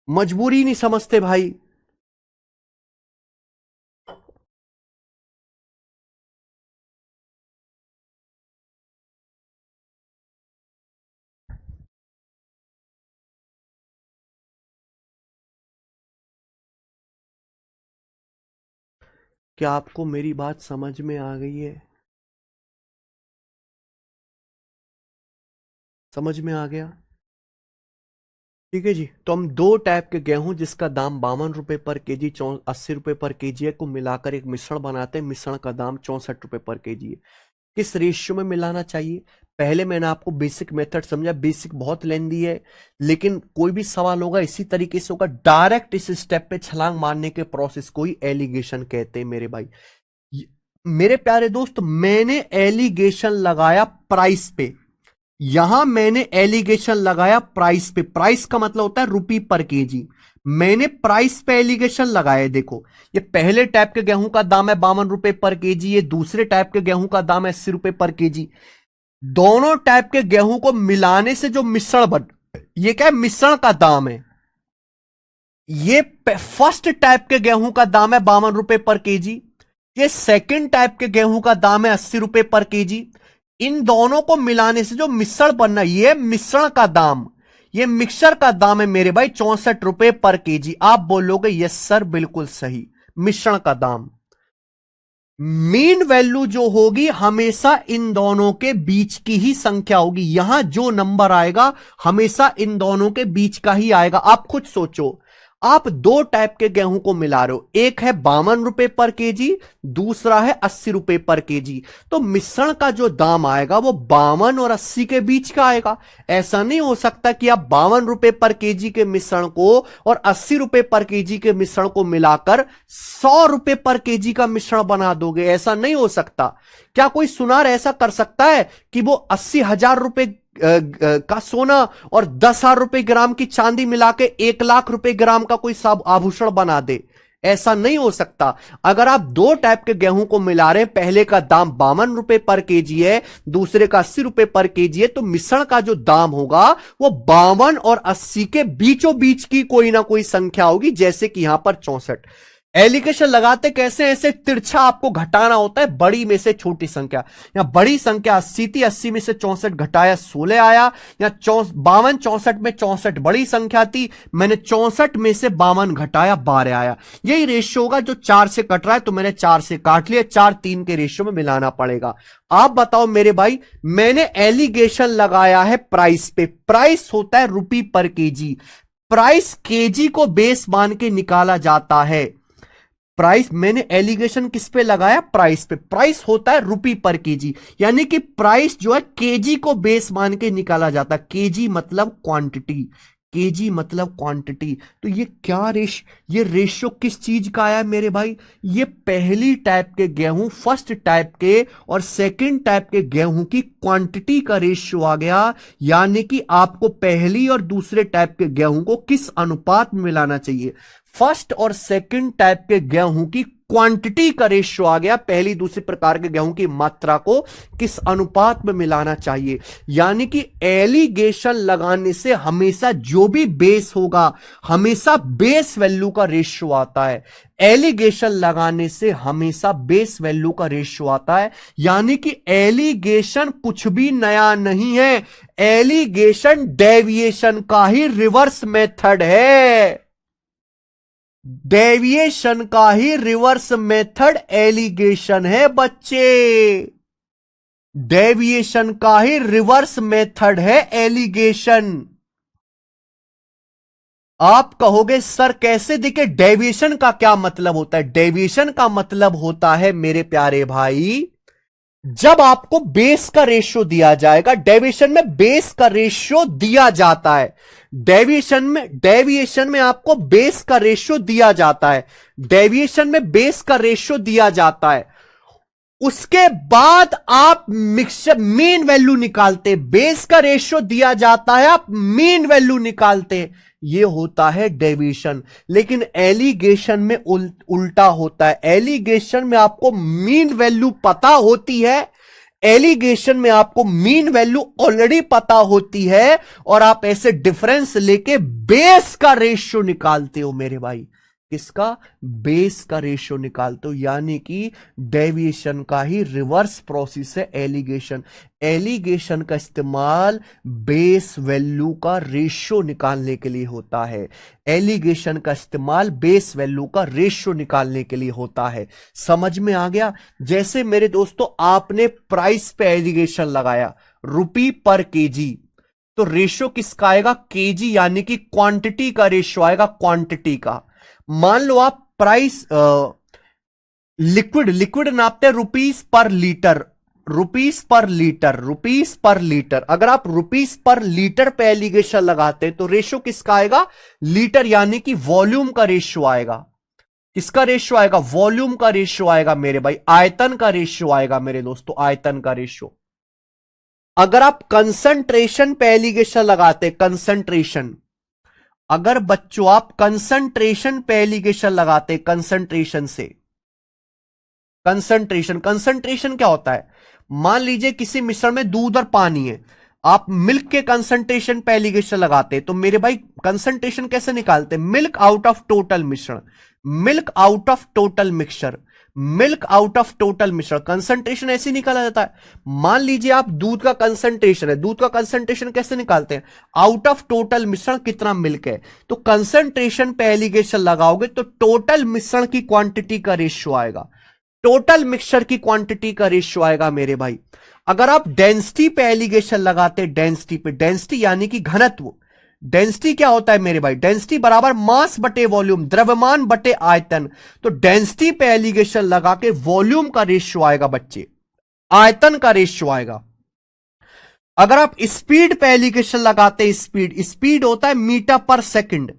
मजबूरी नहीं समझते भाई। क्या आपको मेरी बात समझ में आ गई है? समझ में आ गया? ठीक है जी। तो हम दो टाइप के गेहूं जिसका दाम 52 रुपए पर केजी, 80 रुपए पर केजी है, को मिलाकर एक मिश्रण बनाते हैं। मिश्रण का दाम 64 रुपए पर केजी है। किस रेशियो में मिलाना चाहिए? पहले मैंने आपको बेसिक मेथड समझा, बेसिक बहुत लेंदी है, लेकिन कोई भी सवाल होगा इसी तरीके से होगा, डायरेक्ट इस स्टेप पे छलांग मारने के प्रोसेस को ही एलिगेशन कहते हैं मेरे भाई। मेरे प्यारे दोस्त, मैंने एलिगेशन लगाया प्राइस पे, यहां मैंने एलिगेशन लगाया प्राइस पे। प्राइस का मतलब होता है रुपी पर केजी। मैंने प्राइस पे एलिगेशन लगाया। देखो, ये पहले टाइप के गेहूं का दाम है 52 रुपए पर केजी, ये दूसरे टाइप के गेहूं का दाम है 80 रुपए पर केजी। दोनों टाइप के गेहूं को मिलाने से जो मिश्रण बन, ये क्या है? मिश्रण का दाम है। ये फर्स्ट टाइप के गेहूं का दाम है 52 रुपए पर केजी, ये सेकंड टाइप के गेहूं का दाम है 80 रुपए पर केजी। इन दोनों को मिलाने से जो मिश्रण बनना, ये मिश्रण का दाम, ये मिक्सर का दाम है मेरे भाई 64 रुपए पर केजी। आप बोलोगे यस सर बिल्कुल सही, मिश्रण का दाम। मीन वैल्यू जो होगी हमेशा इन दोनों के बीच की ही संख्या होगी। यहां जो नंबर आएगा हमेशा इन दोनों के बीच का ही आएगा। आप खुद सोचो, आप दो टाइप के गेहूं को मिला रहे हो, एक है 52 रुपए पर केजी, दूसरा है 80 रुपए पर केजी। तो मिश्रण का जो दाम आएगा वो 52 और 80 के बीच का आएगा। ऐसा नहीं हो सकता कि आप 52 रुपए पर केजी के मिश्रण को और 80 रुपए पर केजी के मिश्रण को मिलाकर 100 रुपए पर केजी का मिश्रण बना दोगे, ऐसा नहीं हो सकता। क्या कोई सुनार ऐसा कर सकता है कि वो 80,000 रुपए का सोना और 10,000 रुपए ग्राम की चांदी मिला के 1,00,000 रुपए ग्राम का कोई सब आभूषण बना दे? ऐसा नहीं हो सकता। अगर आप दो टाइप के गेहूं को मिला रहे हैं, पहले का दाम 52 रुपए पर केजी है, दूसरे का 80 रुपए पर केजी है, तो मिश्रण का जो दाम होगा वो 52 और 80 के बीचों बीच की कोई ना कोई संख्या होगी, जैसे कि यहां पर 64। एलिगेशन लगाते कैसे, ऐसे तिरछा आपको घटाना होता है बड़ी में से छोटी संख्या। यहां बड़ी संख्या 80 थी, 80 में से 64 घटाया 16 आया। या 52 64 में 64 बड़ी संख्या थी, मैंने 64 में से 52 घटाया 12 आया। यही रेशियो होगा जो 4 से कट रहा है, तो मैंने 4 से काट लिया, 4 3 के रेशियो में मिलाना पड़ेगा। आप बताओ मेरे भाई, मैंने एलिगेशन लगाया है प्राइस पे। प्राइस होता है रुपी पर केजी, प्राइस केजी को बेस मान के निकाला जाता है। प्राइस मैंने एलिगेशन किस पे लगाया, प्राइस पे। प्राइस होता है रुपी पर केजी, यानी कि प्राइस जो है केजी को बेस मान के निकाला जाता है। केजी मतलब क्वांटिटी, केजी मतलब क्वांटिटी। तो ये क्या ये रेशियो किस चीज का आया मेरे भाई? ये पहली टाइप के गेहूं, फर्स्ट टाइप के और सेकंड टाइप के गेहूं की क्वांटिटी का रेशियो आ गया। यानी कि आपको पहली और दूसरे टाइप के गेहूं को किस अनुपात में मिलाना चाहिए? फर्स्ट और सेकंड टाइप के गेहूं की क्वांटिटी का रेशियो आ गया, पहली दूसरी प्रकार के गेहूं की मात्रा को किस अनुपात में मिलाना चाहिए। यानी कि एलिगेशन लगाने से हमेशा जो भी बेस होगा, हमेशा बेस वैल्यू का रेशियो आता है। एलिगेशन लगाने से हमेशा बेस वैल्यू का रेशियो आता है। यानी कि एलिगेशन कुछ भी नया नहीं है, एलिगेशन डेविएशन का ही रिवर्स मेथड है। डेविएशन का ही रिवर्स मेथड एलिगेशन है बच्चे, डेविएशन का ही रिवर्स मेथड है एलिगेशन। आप कहोगे सर कैसे दिखे, डेविएशन का क्या मतलब होता है? डेविएशन का मतलब होता है मेरे प्यारे भाई, जब आपको बेस का रेशियो दिया जाएगा, डेविएशन में बेस का रेशियो दिया जाता है। डेविएशन में आपको बेस का रेशियो दिया जाता है, डेविएशन में बेस का रेशियो दिया जाता है। उसके बाद आप मिक्सचर मीन वैल्यू निकालते, बेस का रेशियो दिया जाता है, आप मीन वैल्यू निकालते, ये होता है डेविएशन। लेकिन एलिगेशन में उल्टा होता है। एलिगेशन में आपको मीन वैल्यू पता होती है, एलिगेशन में आपको मीन वैल्यू ऑलरेडी पता होती है, और आप ऐसे डिफरेंस लेके बेस का रेशियो निकालते हो मेरे भाई। किसका? बेस का रेशियो निकालते हो। यानी कि डेविएशन का ही रिवर्स प्रोसेस है एलिगेशन। एलिगेशन का इस्तेमाल बेस वैल्यू का रेशियो निकालने के लिए होता है। एलिगेशन का इस्तेमाल बेस वैल्यू का रेशियो निकालने के लिए होता है। समझ में आ गया? जैसे मेरे दोस्तों, आपने प्राइस पे एलिगेशन लगाया रुपी पर केजी, तो रेशियो किसका आएगा? केजी, यानी कि क्वांटिटी का रेशियो आएगा, क्वांटिटी का। मान लो आप प्राइस लिक्विड नापते हैं रुपीस पर लीटर, रुपीस पर लीटर, रुपीस पर लीटर। अगर आप रुपीस पर लीटर पे एलिगेशन लगाते हैं तो रेशियो किसका आएगा? लीटर, यानी कि वॉल्यूम का रेशियो आएगा। किसका रेशियो आएगा? वॉल्यूम का रेशियो आएगा मेरे भाई, आयतन का रेशियो आएगा मेरे दोस्तों, आयतन का रेशियो। अगर आप कंसंट्रेशन पे एलिगेशन लगाते, कंसंट्रेशन, अगर बच्चों आप कंसंट्रेशन पे एलिगेशन लगाते, कंसंट्रेशन से, कंसंट्रेशन क्या होता है? मान लीजिए किसी मिश्रण में दूध और पानी है, आप मिल्क के कंसंट्रेशन पे एलिगेशन लगाते, तो मेरे भाई कंसंट्रेशन कैसे निकालते? मिल्क आउट ऑफ टोटल मिश्रण, milk out of total mixture, milk out of total मिश्रण, कंसंट्रेशन ऐसे निकाला जाता है। मान लीजिए आप दूध का कंसंट्रेशन है, दूध का कंसंट्रेशन कैसे निकालते हैं, आउट ऑफ टोटल मिश्रण कितना मिल्क है, तो कंसंट्रेशन पे एलिगेशन लगाओगे तो टोटल मिश्रण की क्वांटिटी का रेशियो आएगा, टोटल मिक्सचर की क्वांटिटी का रेशियो आएगा मेरे भाई। अगर आप डेंसिटी पे एलिगेशन लगाते, डेंसिटी पे, डेंसिटी यानी कि घनत्व, डेंसिटी क्या होता है मेरे भाई, डेंसिटी बराबर मास बटे वॉल्यूम, द्रव्यमान बटे आयतन। तो डेंसिटी पे एलिगेशन लगा के वॉल्यूम का रेशियो आएगा बच्चे, आयतन का रेशियो आएगा। अगर आप स्पीड पे एलिगेशन लगाते, स्पीड, स्पीड होता है मीटर पर सेकंड,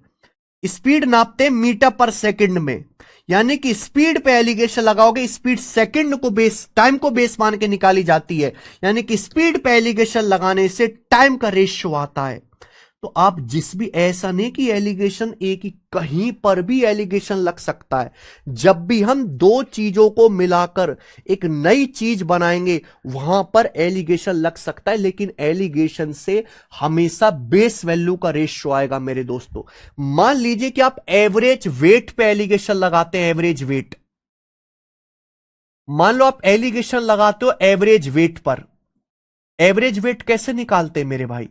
स्पीड नापते हैं मीटर पर सेकंड में, यानी कि स्पीड पे एलिगेशन लगाओगे, स्पीड सेकंड को बेस, टाइम को बेस मान के निकाली जाती है, यानी कि स्पीड पे एलिगेशन लगाने से टाइम का रेशियो आता है। तो आप जिस भी, ऐसा नहीं कि एलिगेशन एक ही, कहीं पर भी एलिगेशन लग सकता है। जब भी हम दो चीजों को मिलाकर एक नई चीज बनाएंगे वहां पर एलिगेशन लग सकता है, लेकिन एलिगेशन से हमेशा बेस वैल्यू का रेशियो आएगा मेरे दोस्तों। मान लीजिए कि आप एवरेज वेट पे एलिगेशन लगाते हैं, एवरेज वेट, मान लो आप एलिगेशन लगाते हो एवरेज वेट पर, एवरेज वेट कैसे निकालते हैं मेरे भाई,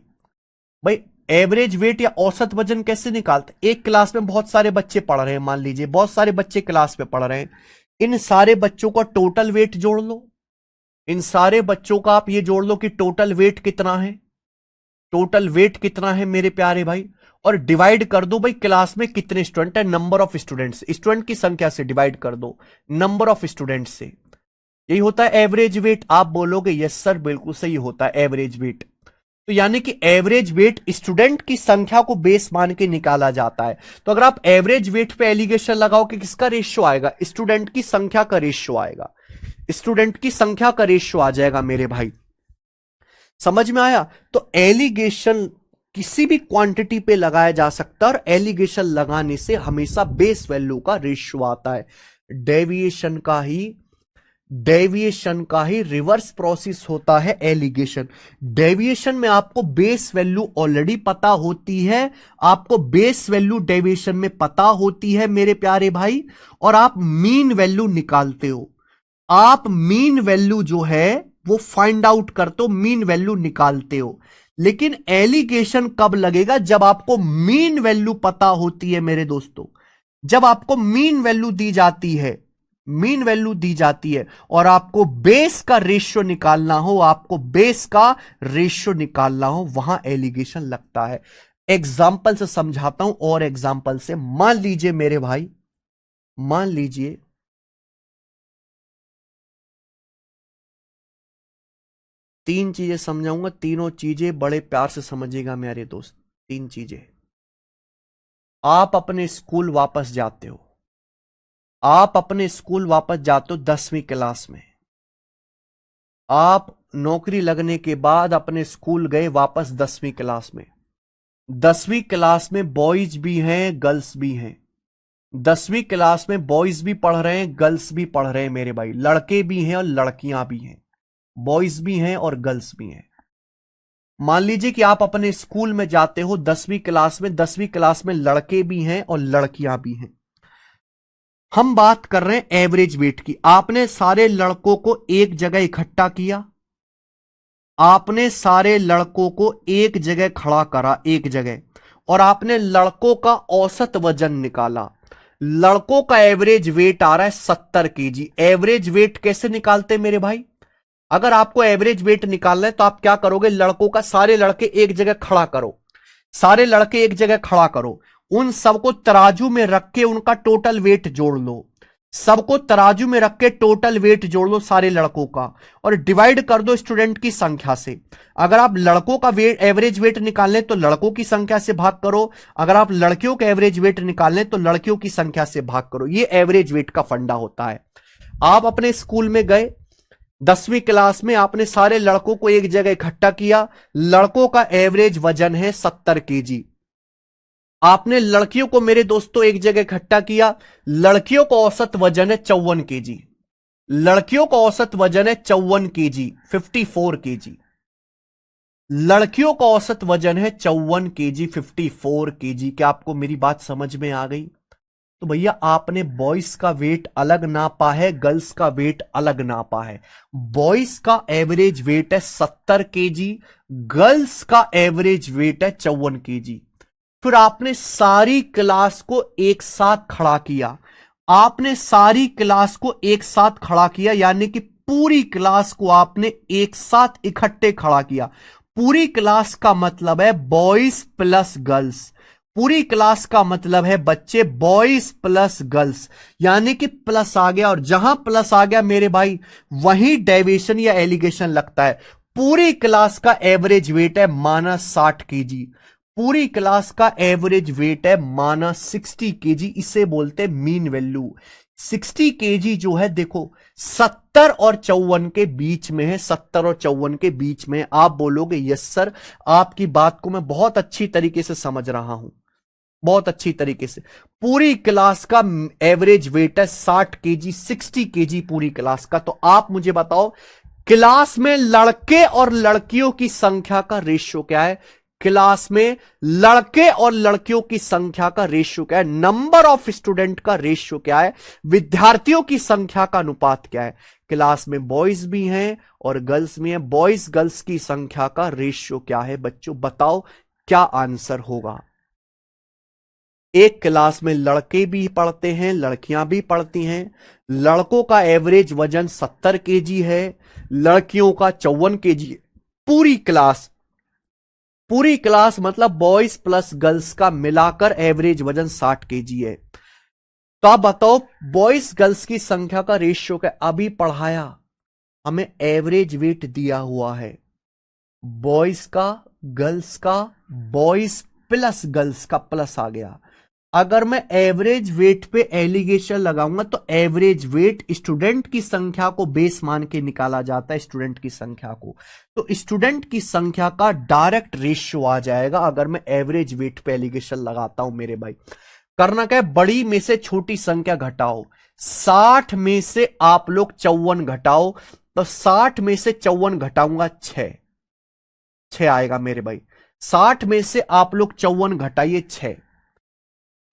भाई एवरेज वेट या औसत वजन कैसे निकालते, एक क्लास में बहुत सारे बच्चे पढ़ रहे हैं, मान लीजिए बहुत सारे बच्चे क्लास में पढ़ रहे हैं, इन सारे बच्चों का टोटल वेट जोड़ लो, इन सारे बच्चों का आप ये जोड़ लो कि टोटल वेट कितना है, टोटल वेट कितना है मेरे प्यारे भाई, और डिवाइड कर दो भाई क्लास में कितने स्टूडेंट है, नंबर ऑफ स्टूडेंट्स, स्टूडेंट की संख्या से डिवाइड कर दो नंबर ऑफ स्टूडेंट से, यही होता है एवरेज वेट। आप बोलोगे यस सर बिल्कुल सही होता है एवरेज वेट। तो यानी कि एवरेज वेट स्टूडेंट की संख्या को बेस मान के निकाला जाता है। तो अगर आप एवरेज वेट पे एलिगेशन लगाओ कि किसका रेशियो आएगा, स्टूडेंट की संख्या का रेशियो आएगा, स्टूडेंट की संख्या का रेशियो आ जाएगा मेरे भाई, समझ में आया। तो एलिगेशन किसी भी क्वांटिटी पे लगाया जा सकता है और एलिगेशन लगाने से हमेशा बेस वैल्यू का रेशियो आता है। डेविएशन का ही रिवर्स प्रोसेस होता है एलिगेशन। डेविएशन में आपको बेस वैल्यू ऑलरेडी पता होती है, आपको बेस वैल्यू डेविएशन में पता होती है मेरे प्यारे भाई, और आप मीन वैल्यू निकालते हो, आप मीन वैल्यू जो है वो फाइंड आउट करते हो, मीन वैल्यू निकालते हो। लेकिन एलिगेशन कब लगेगा, जब आपको मीन वैल्यू पता होती है मेरे दोस्तों, जब आपको मीन वैल्यू दी जाती है, मीन वैल्यू दी जाती है और आपको बेस का रेशियो निकालना हो, आपको बेस का रेशियो निकालना हो, वहां एलिगेशन लगता है। एग्जाम्पल से समझाता हूं, और एग्जाम्पल से, मान लीजिए मेरे भाई, मान लीजिए तीन चीजें समझाऊंगा, तीनों चीजें बड़े प्यार से समझिएगा मेरे दोस्त। तीन चीजें, आप अपने स्कूल वापस जाते हो, आप अपने स्कूल वापस जाते हो 10वीं क्लास में, आप नौकरी लगने के बाद अपने स्कूल गए वापस 10वीं क्लास में। 10वीं क्लास में बॉयज भी हैं, गर्ल्स भी हैं, 10वीं क्लास में बॉयज भी पढ़ रहे हैं, गर्ल्स भी पढ़ रहे हैं मेरे भाई, लड़के भी हैं और लड़कियां भी हैं, बॉयज भी हैं और गर्ल्स भी हैं। मान लीजिए कि आप अपने स्कूल में जाते हो 10वीं क्लास में, 10वीं क्लास में लड़के भी हैं और लड़कियां भी हैं। हम बात कर रहे हैं एवरेज वेट की। आपने सारे लड़कों को एक जगह इकट्ठा किया, आपने सारे लड़कों को एक जगह खड़ा करा, एक जगह, और आपने लड़कों का औसत वजन निकाला। लड़कों का एवरेज वेट आ रहा है 70 केजी। एवरेज वेट कैसे निकालते हैं मेरे भाई, अगर आपको एवरेज वेट निकालना है तो आप क्या करोगे, लड़कों का, सारे लड़के एक जगह खड़ा करो, सारे लड़के एक जगह खड़ा करो, उन सबको तराजू में रख के उनका टोटल वेट जोड़ लो, सबको तराजू में रख के टोटल वेट जोड़ लो सारे लड़कों का, और डिवाइड कर दो स्टूडेंट की संख्या से। अगर आप लड़कों का वेट, एवरेज वेट निकालने तो लड़कों की संख्या से भाग करो, अगर आप लड़कियों का एवरेज वेट निकालने तो लड़कियों की संख्या से भाग करो। ये एवरेज वेट का फंडा होता है। आप अपने स्कूल में गए 10वीं क्लास में, आपने सारे लड़कों को एक जगह इकट्ठा किया, लड़कों का एवरेज वजन है 70 केजी। आपने लड़कियों को मेरे दोस्तों एक जगह इकट्ठा किया, लड़कियों का औसत वजन है 54 केजी, लड़कियों का औसत वजन है 54 केजी, 54 केजी, लड़कियों का औसत वजन है 54 केजी, 54 केजी। क्या आपको मेरी बात समझ में आ गई? तो भैया आपने बॉयज का वेट अलग नापा है, गर्ल्स का वेट अलग नापा है। बॉयज का एवरेज वेट है 70 केजी, गर्ल्स का एवरेज वेट है 54 केजी। फिर आपने सारी क्लास को एक साथ खड़ा किया, आपने सारी क्लास को एक साथ खड़ा किया, यानी कि पूरी क्लास को आपने एक साथ इकट्ठे खड़ा किया। पूरी क्लास का मतलब है बॉयज प्लस गर्ल्स, पूरी क्लास का मतलब है बच्चे बॉयज प्लस गर्ल्स, यानी कि प्लस आ गया, और जहां प्लस आ गया मेरे भाई वहीं डेविएशन या एलिगेशन लगता है। पूरी क्लास का एवरेज वेट है -60 केजी, पूरी क्लास का एवरेज वेट है -60 केजी, इसे बोलते हैं मीन वैल्यू। 60 केजी जो है देखो 70 और 54 के बीच में है, 70 और 54 के बीच में। आप बोलोगे यस सर, आपकी बात को मैं बहुत अच्छी तरीके से समझ रहा हूं, बहुत अच्छी तरीके से। पूरी क्लास का एवरेज वेट है 60 केजी, 60 केजी पूरी क्लास का। तो आप मुझे बताओ क्लास में लड़के और लड़कियों की संख्या का रेशियो क्या है? क्लास में लड़के और लड़कियों की संख्या का रेशियो क्या है? नंबर ऑफ स्टूडेंट का रेशियो क्या है? विद्यार्थियों की संख्या का अनुपात क्या है? क्लास में बॉयज भी हैं और गर्ल्स भी हैं, बॉयज गर्ल्स की संख्या का रेशियो क्या है? बच्चों बताओ क्या आंसर होगा? एक क्लास में लड़के भी पढ़ते हैं, लड़कियां भी पढ़ती हैं। लड़कों का एवरेज वजन 70 केजी है, लड़कियों का 54 केजी है। पूरी क्लास मतलब बॉयज प्लस गर्ल्स का मिलाकर एवरेज वजन 60 केजी है। तो आप बताओ बॉयज गर्ल्स की संख्या का रेशियो क्या? अभी पढ़ाया, हमें एवरेज वेट दिया हुआ है बॉयज का, गर्ल्स का, बॉयज प्लस गर्ल्स का प्लस आ गया। अगर मैं एवरेज वेट पे एलिगेशन लगाऊंगा तो एवरेज वेट स्टूडेंट की संख्या को बेस मान के निकाला जाता है, स्टूडेंट की संख्या को। तो स्टूडेंट की संख्या का डायरेक्ट रेशियो आ जाएगा अगर मैं एवरेज वेट पे एलिगेशन लगाता हूं मेरे भाई। करना क्या है? बड़ी में से छोटी संख्या घटाओ। 60 में से आप लोग 54 घटाओ, तो 60 में से 54 घटाऊंगा 6 आएगा मेरे भाई। 60 में से आप लोग 54 घटाइए 6।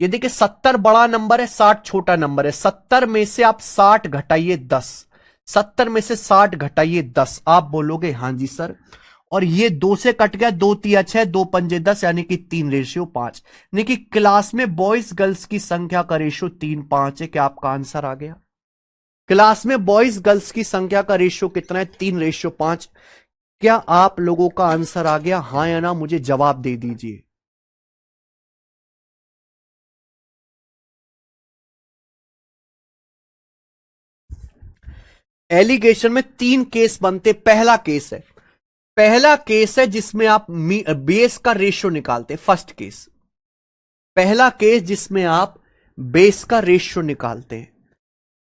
ये देखिए 70 बड़ा नंबर है, 60 छोटा नंबर है। 70 में से आप 60 घटाइए 10, 70 में से 60 घटाइए 10। आप बोलोगे हां जी सर, और ये 2 से कट गया, 2 तिया 6, 2 पंजे 10, यानी कि 3 रेशियो 5। यानी कि क्लास में बॉयज गर्ल्स की संख्या का रेशियो 3:5 है। क्या आपका आंसर आ गया? क्लास में बॉयज गर्ल्स की संख्या का रेशियो कितना है? 3:5। क्या आप लोगों का आंसर आ गया? हां या ना मुझे जवाब दे दीजिए। एलिगेशन में 3 केस बनते। पहला केस है जिसमें आप बेस का रेशियो निकालते, फर्स्ट केस। पहला केस जिसमें आप बेस का रेशियो निकालते हैं।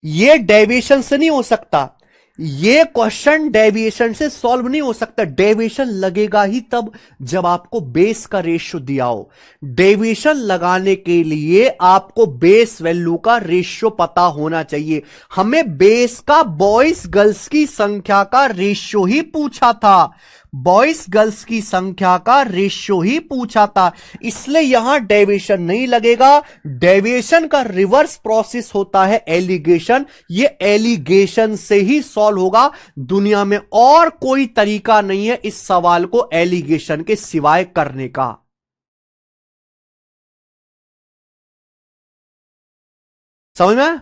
यह डेविएशन से नहीं हो सकता, यह क्वेश्चन डेविएशन से सॉल्व नहीं हो सकता। डेविएशन लगेगा ही तब जब आपको बेस का रेशियो दिया हो। डेविएशन लगाने के लिए आपको बेस वैल्यू का रेशियो पता होना चाहिए। हमें बेस का बॉयज गर्ल्स की संख्या का रेशियो ही पूछा था, बॉयज गर्ल्स की संख्या का रेशियो ही पूछा था, इसलिए यहां डेविएशन नहीं लगेगा। डेविएशन का रिवर्स प्रोसेस होता है एलिगेशन, ये एलिगेशन से ही सॉल्व होगा। दुनिया में और कोई तरीका नहीं है इस सवाल को एलिगेशन के सिवाय करने का। समझ में?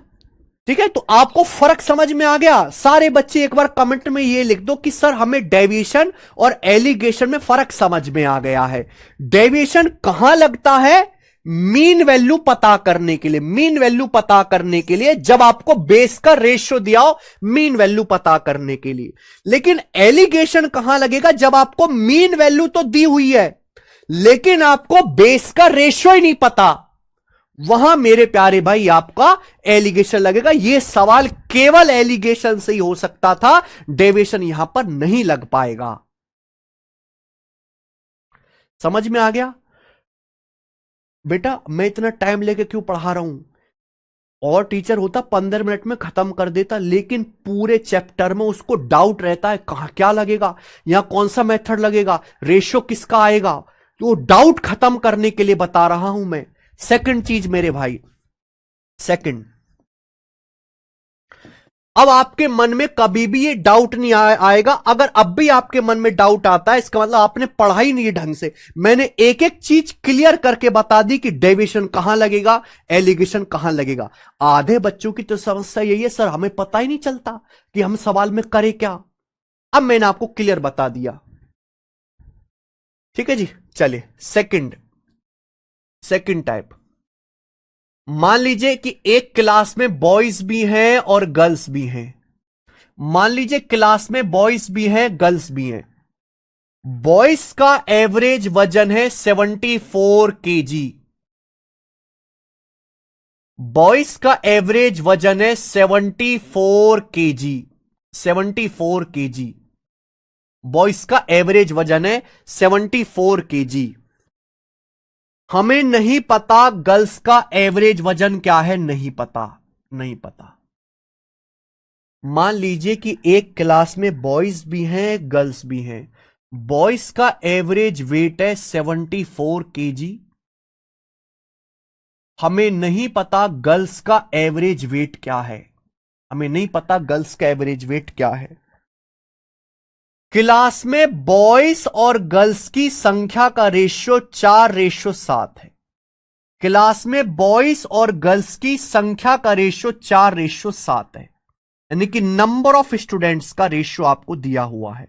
ठीक है, तो आपको फर्क समझ में आ गया? सारे बच्चे एक बार कमेंट में ये लिख दो कि सर हमें डेविएशन और एलिगेशन में फर्क समझ में आ गया है। डेविएशन कहां लगता है? मीन वैल्यू पता करने के लिए। मीन वैल्यू पता करने के लिए जब आपको बेस का रेशियो दिया हो, मीन वैल्यू पता करने के लिए। लेकिन एलिगेशन कहां लगेगा? जब आपको मीन वैल्यू तो दी हुई है लेकिन आपको बेस का रेशियो ही नहीं पता, वहां मेरे प्यारे भाई आपका एलिगेशन लगेगा। यह सवाल केवल एलिगेशन से ही हो सकता था, डेविएशन यहां पर नहीं लग पाएगा। समझ में आ गया? बेटा मैं इतना टाइम लेके क्यों पढ़ा रहा हूं? और टीचर होता 15 मिनट में खत्म कर देता, लेकिन पूरे चैप्टर में उसको डाउट रहता है कहां क्या लगेगा, यहां कौन सा मेथड लगेगा, रेशियो किसका आएगा। तो डाउट खत्म करने के लिए बता रहा हूं मैं। सेकंड चीज मेरे भाई, सेकंड। अब आपके मन में कभी भी ये डाउट नहीं आएगा। अगर अब भी आपके मन में डाउट आता है, इसका मतलब आपने पढ़ा ही नहीं ढंग से। मैंने एक एक चीज क्लियर करके बता दी कि डेविएशन कहां लगेगा, एलिगेशन कहां लगेगा। आधे बच्चों की तो समस्या यही है, सर हमें पता ही नहीं चलता कि हम सवाल में करें क्या। अब मैंने आपको क्लियर बता दिया। ठीक है जी, चलिए सेकंड टाइप। मान लीजिए कि एक क्लास में बॉयज भी हैं और गर्ल्स भी हैं। मान लीजिए क्लास में बॉयज भी हैं, गर्ल्स भी हैं। बॉयज का एवरेज वजन है 74 केजी। बॉयज का एवरेज वजन है 74 केजी। 74 केजी बॉयज का एवरेज वजन है 74 केजी। हमें नहीं पता गर्ल्स का एवरेज वजन क्या है, नहीं पता, नहीं पता। मान लीजिए कि एक क्लास में बॉयज भी हैं, गर्ल्स भी हैं। बॉयज का एवरेज वेट है 74 केजी। हमें नहीं पता गर्ल्स का एवरेज वेट क्या है। हमें नहीं पता गर्ल्स का एवरेज वेट क्या है। क्लास में बॉयज और गर्ल्स की संख्या का रेशियो 4:7 है। क्लास में बॉयज और गर्ल्स की संख्या का रेशियो 4:7 है। यानी कि नंबर ऑफ स्टूडेंट्स का रेशियो आपको दिया हुआ है।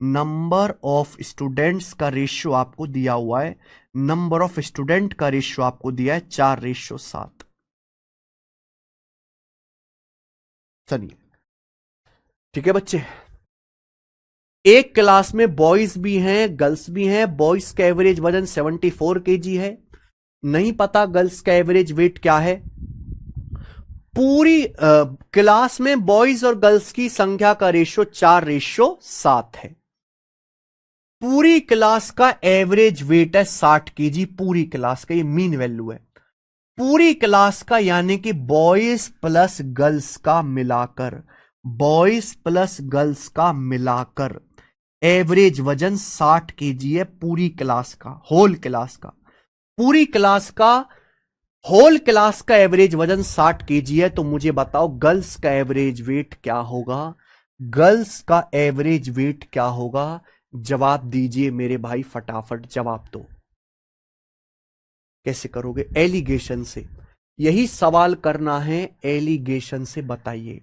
नंबर ऑफ स्टूडेंट्स का रेशियो आपको दिया हुआ है। नंबर ऑफ स्टूडेंट का रेशियो आपको दिया है 4:7। चलिए ठीक है बच्चे। एक क्लास में बॉयज भी हैं, गर्ल्स भी हैं। बॉयज का एवरेज वजन 74 केजी है। नहीं पता गर्ल्स का एवरेज वेट क्या है। पूरी क्लास में बॉयज और गर्ल्स की संख्या का रेशियो 4:7 है। पूरी क्लास का एवरेज वेट है 60 केजी। पूरी क्लास का ये मीन वैल्यू है। पूरी क्लास का यानी कि बॉयज प्लस गर्ल्स का मिलाकर, बॉयज प्लस गर्ल्स का मिलाकर एवरेज वजन 60 केजी है। पूरी क्लास का, होल क्लास का, पूरी क्लास का, होल क्लास का एवरेज वजन 60 केजी है। तो मुझे बताओ गर्ल्स का एवरेज वेट क्या होगा। गर्ल्स का एवरेज वेट क्या होगा। जवाब दीजिए मेरे भाई, फटाफट जवाब दो। कैसे करोगे? एलिगेशन से। यही सवाल करना है, एलिगेशन से बताइए।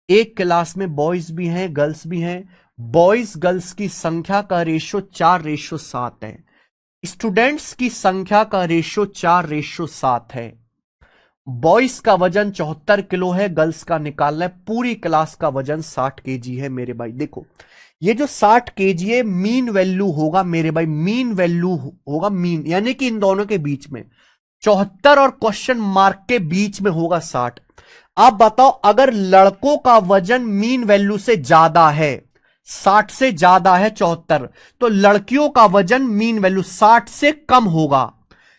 एक क्लास में बॉयज भी हैं, गर्ल्स भी हैं। बॉयज गर्ल्स की संख्या का रेशियो 4:7 है। स्टूडेंट्स की संख्या का रेशियो 4:7 है। बॉयज का वजन 74 किलो है, गर्ल्स का निकालना है। पूरी क्लास का वजन 60 केजी है मेरे भाई। देखो ये जो 60 केजी है मीन वैल्यू होगा मेरे भाई, मीन वैल्यू होगा, मीन यानी कि इन दोनों के बीच में 74 और क्वेश्चन मार्क के बीच में होगा 60। आप बताओ अगर लड़कों का वजन मीन वैल्यू से ज्यादा है, 60 से ज्यादा है 74, तो लड़कियों का वजन मीन वैल्यू 60 से कम होगा।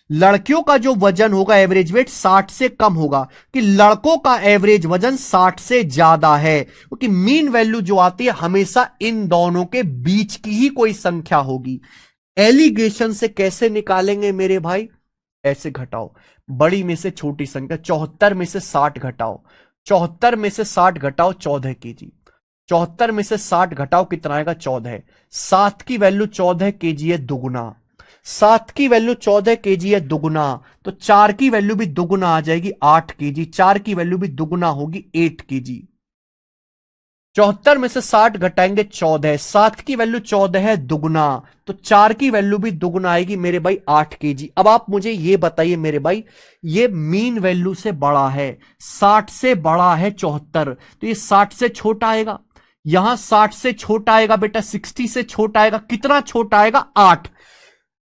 लड़कियों का जो वजन होगा एवरेज वेट 60 से कम होगा, कि लड़कों का एवरेज वजन 60 से ज्यादा है, क्योंकि मीन वैल्यू जो आती है हमेशा इन दोनों के बीच की ही कोई संख्या होगी। एलिगेशन से कैसे निकालेंगे मेरे भाई? ऐसे घटाओ, बड़ी में से छोटी संख्या, 74 में से 60 घटाओ, 74 में से 60 घटाओ 14 केजी। 74 में से 60 घटाओ कितना आएगा? 14। 7 की वैल्यू 14 केजी है, दुगुना। 7 की वैल्यू 14 केजी है, दुगुना। तो 4 की वैल्यू भी दुगुना आ जाएगी, 8 केजी। 4 की वैल्यू भी दुगुना होगी, 8 केजी। 74 में से 60 घटाएंगे 14। 7 की वैल्यू 14 है, दुगुना। तो 4 की वैल्यू भी दुगुना आएगी मेरे भाई, 8 केजी। अब आप मुझे ये बताइए मेरे भाई, ये मीन वैल्यू से बड़ा है, 60 से बड़ा है 74, तो ये 60 से छोटा आएगा। यहां 60 से छोटा आएगा बेटा, 60 से छोटा आएगा। कितना छोटा आएगा? 8।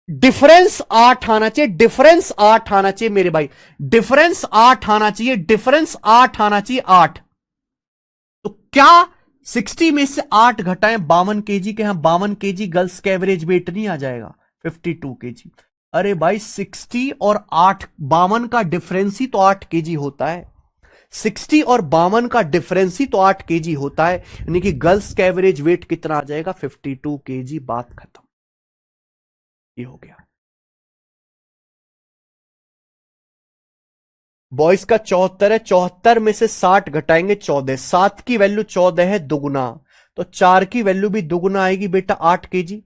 डिफरेंस 8 आना चाहिए, डिफरेंस 8 आना चाहिए मेरे भाई, डिफरेंस 8 आना चाहिए, डिफरेंस 8 आना चाहिए, 8। तो क्या 60 में से 8 घटाएं 52 केजी के? यहां 52 केजी गर्ल्स का एवरेज वेट नहीं आ जाएगा? 52 केजी। अरे भाई 60 और 8, 52 का डिफरेंस ही तो 8 केजी होता है। 60 और 52 का डिफरेंस ही तो 8 केजी होता है, यानी कि गर्ल्स का एवरेज वेट कितना आ जाएगा? 52 केजी। बात खत्म। ये हो गया। बॉयज का 74 है, 74 में से 60 घटाएंगे 14, 7 की वैल्यू 14 है दुगुना, तो 4 की वैल्यू भी दुगुना आएगी बेटा 8 केजी।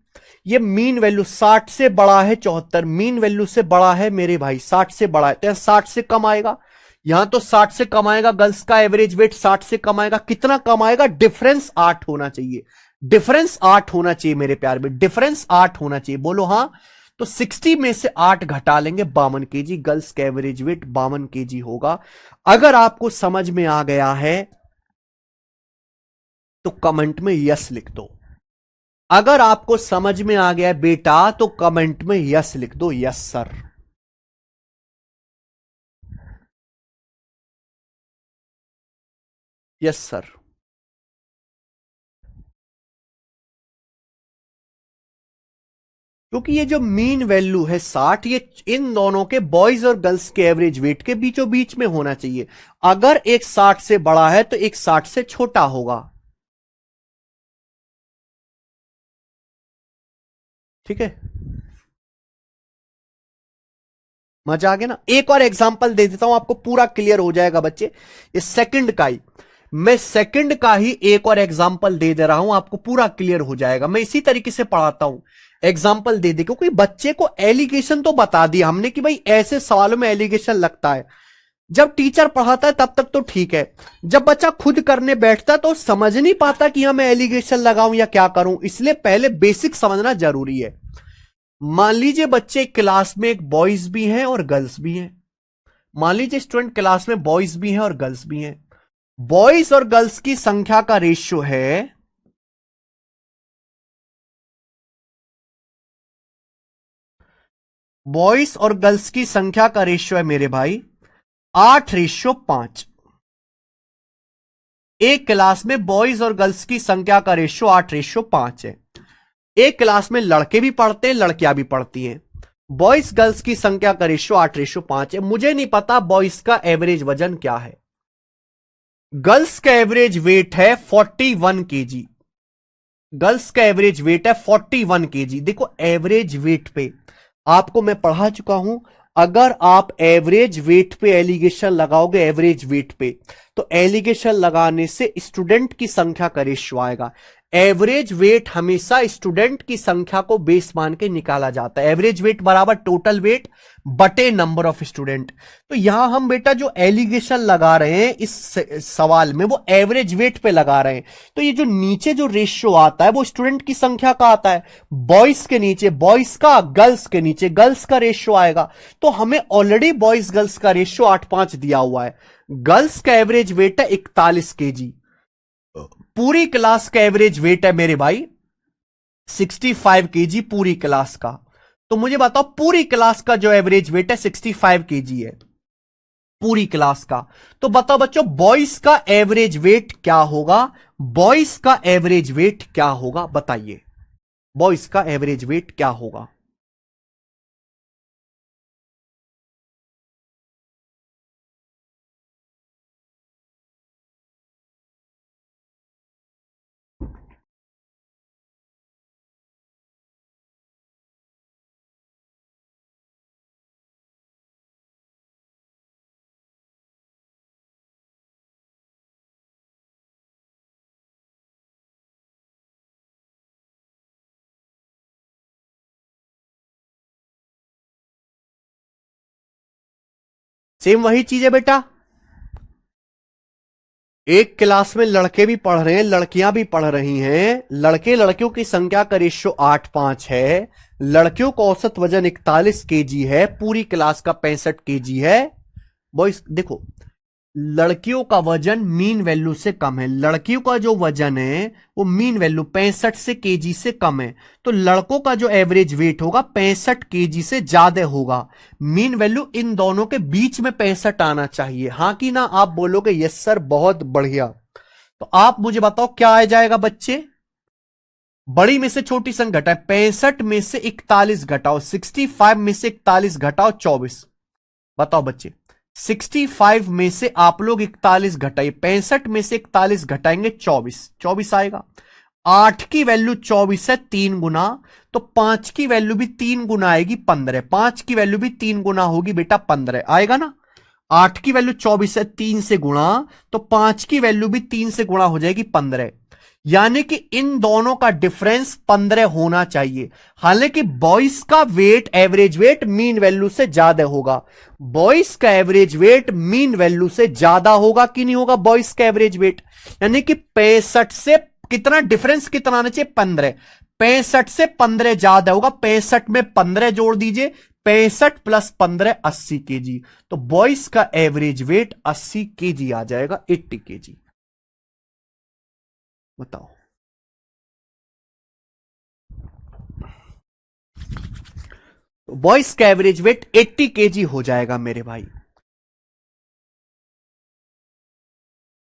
ये मीन वैल्यू 60 से बड़ा है 74, मीन वैल्यू से बड़ा है मेरे भाई, 60 से बड़ा है, तो यहां 60 से कम आएगा, यहां तो 60 से कम आएगा, गर्ल्स का एवरेज वेट 60 से कम आएगा, कितना कम आएगा, डिफरेंस 8 होना चाहिए, डिफरेंस 8 होना चाहिए मेरे प्यार में, डिफरेंस 8 होना चाहिए, बोलो हां। तो 60 में से 8 घटा लेंगे 52 केजी, गर्ल्स का एवरेज वेट 52 केजी होगा। अगर आपको समझ में आ गया है तो कमेंट में यस लिख दो, अगर आपको समझ में आ गया बेटा तो कमेंट में यस लिख दो, यस सर। Yes sir. क्योंकि ये जो मीन वैल्यू है 60, ये इन दोनों के बॉयज और गर्ल्स के एवरेज वेट के बीचों बीच में होना चाहिए, अगर एक 60 से बड़ा है तो एक 60 से छोटा होगा, ठीक है, मजा आ गया ना। एक और एग्जांपल दे देता हूं आपको, पूरा क्लियर हो जाएगा बच्चे, ये सेकंड का ही, मैं सेकंड का ही एक और एग्जांपल दे दे रहा हूं, आपको पूरा क्लियर हो जाएगा, मैं इसी तरीके से पढ़ाता हूं, एग्जांपल दे दे, क्योंकि बच्चे को एलिगेशन तो बता दिया हमने कि भाई ऐसे सवालों में एलिगेशन लगता है, जब टीचर पढ़ाता है तब तक तो ठीक है, जब बच्चा खुद करने बैठता है तो समझ नहीं पाता कि मैं एलिगेशन लगाऊं या क्या करूं, इसलिए पहले बेसिक समझना जरूरी है। मान लीजिए बच्चे क्लास में एक बॉयज भी हैं और गर्ल्स भी हैं, मान लीजिए स्टूडेंट क्लास में बॉयज भी हैं और गर्ल्स भी हैं, बॉयज और गर्ल्स की संख्या का रेशियो है, बॉयज और गर्ल्स की संख्या का रेशियो है मेरे भाई 8:5। एक क्लास में बॉयज और गर्ल्स की संख्या का रेशियो 8:5 है, एक क्लास में लड़के भी पढ़ते हैं लड़कियां भी पढ़ती हैं, बॉयज गर्ल्स की संख्या का रेशियो 8:5 है, मुझे नहीं पता बॉयज का एवरेज वजन क्या है, गर्ल्स का एवरेज वेट है 41 केजी, गर्ल्स का एवरेज वेट है 41 केजी। देखो एवरेज वेट पे आपको मैं पढ़ा चुका हूं, अगर आप एवरेज वेट पे एलिगेशन लगाओगे एवरेज वेट पे, तो एलिगेशन लगाने से स्टूडेंट की संख्या का रेशियो आएगा, एवरेज वेट हमेशा स्टूडेंट की संख्या को बेस मान के निकाला जाता है, एवरेज वेट बराबर टोटल वेट बटे नंबर ऑफ स्टूडेंट। तो यहां हम बेटा जो एलिगेशन लगा रहे हैं इस सवाल में वो एवरेज वेट पे लगा रहे हैं, तो ये जो नीचे जो रेशियो आता है वो स्टूडेंट की संख्या का आता है, बॉयज के नीचे बॉयज का, गर्ल्स के नीचे गर्ल्स का रेशियो आएगा, तो हमें ऑलरेडी बॉयज गर्ल्स का रेशियो 8:5 दिया हुआ है, गर्ल्स का एवरेज वेट है 41 केजी, पूरी क्लास का एवरेज वेट है मेरे भाई 65 केजी पूरी क्लास का, तो मुझे बताओ पूरी क्लास का जो एवरेज वेट है 65 केजी है पूरी क्लास का, तो बताओ बच्चों बॉयज का एवरेज वेट क्या होगा, बॉयज का एवरेज वेट क्या होगा बताइए, बॉयज का एवरेज वेट क्या होगा। सेम वही चीज है बेटा, एक क्लास में लड़के भी पढ़ रहे हैं लड़कियां भी पढ़ रही हैं, लड़के लड़कियों की संख्या का रेशियो 8:5 है, लड़कियों का औसत वजन 41 केजी है, पूरी क्लास का 65 केजी है। बॉयज देखो लड़कियों का वजन मीन वैल्यू से कम है, लड़कियों का जो वजन है वो मीन वैल्यू 65 से केजी से कम है, तो लड़कों का जो एवरेज वेट होगा 65 केजी से ज्यादा होगा, मीन वैल्यू इन दोनों के बीच में 65 आना चाहिए, हां कि ना, आप बोलोगे यस सर बहुत बढ़िया, तो आप मुझे बताओ क्या आ जाएगा बच्चे, बड़ी में से छोटी संख्या घटाए, 65 में से 41 घटाओ, 65 में से 41 घटाओ 24, बताओ बच्चे 65 में से आप लोग 41 घटाइए, 65 में से 41 घटाएंगे 24, 24 आएगा, 8 की वैल्यू 24 है 3 गुना, तो 5 की वैल्यू भी 3 गुना आएगी 15, 5 की वैल्यू भी 3 गुना होगी बेटा 15 आएगा ना, 8 की वैल्यू 24 है, 3 से गुणा, तो 5 की वैल्यू भी 3 से गुणा हो जाएगी 15। यानी कि इन दोनों का डिफरेंस 15 होना चाहिए। हालांकि बॉयज का weight, average weight mean value से ज्यादा होगा। बॉयज का एवरेज वेट मीन वैल्यू से ज्यादा होगा कि नहीं होगा? बॉयज का एवरेज वेट यानी कि 65 से कितना डिफरेंस, कितना आना चाहिए? 15। 65 से 15 ज्यादा होगा। 65 में 15 जोड़ दीजिए, 65 प्लस 15 80 केजी। तो बॉयज का एवरेज वेट 80 केजी आ जाएगा, 80 केजी। बताओ। बॉयज का एवरेज वेट 80 केजी हो जाएगा मेरे भाई।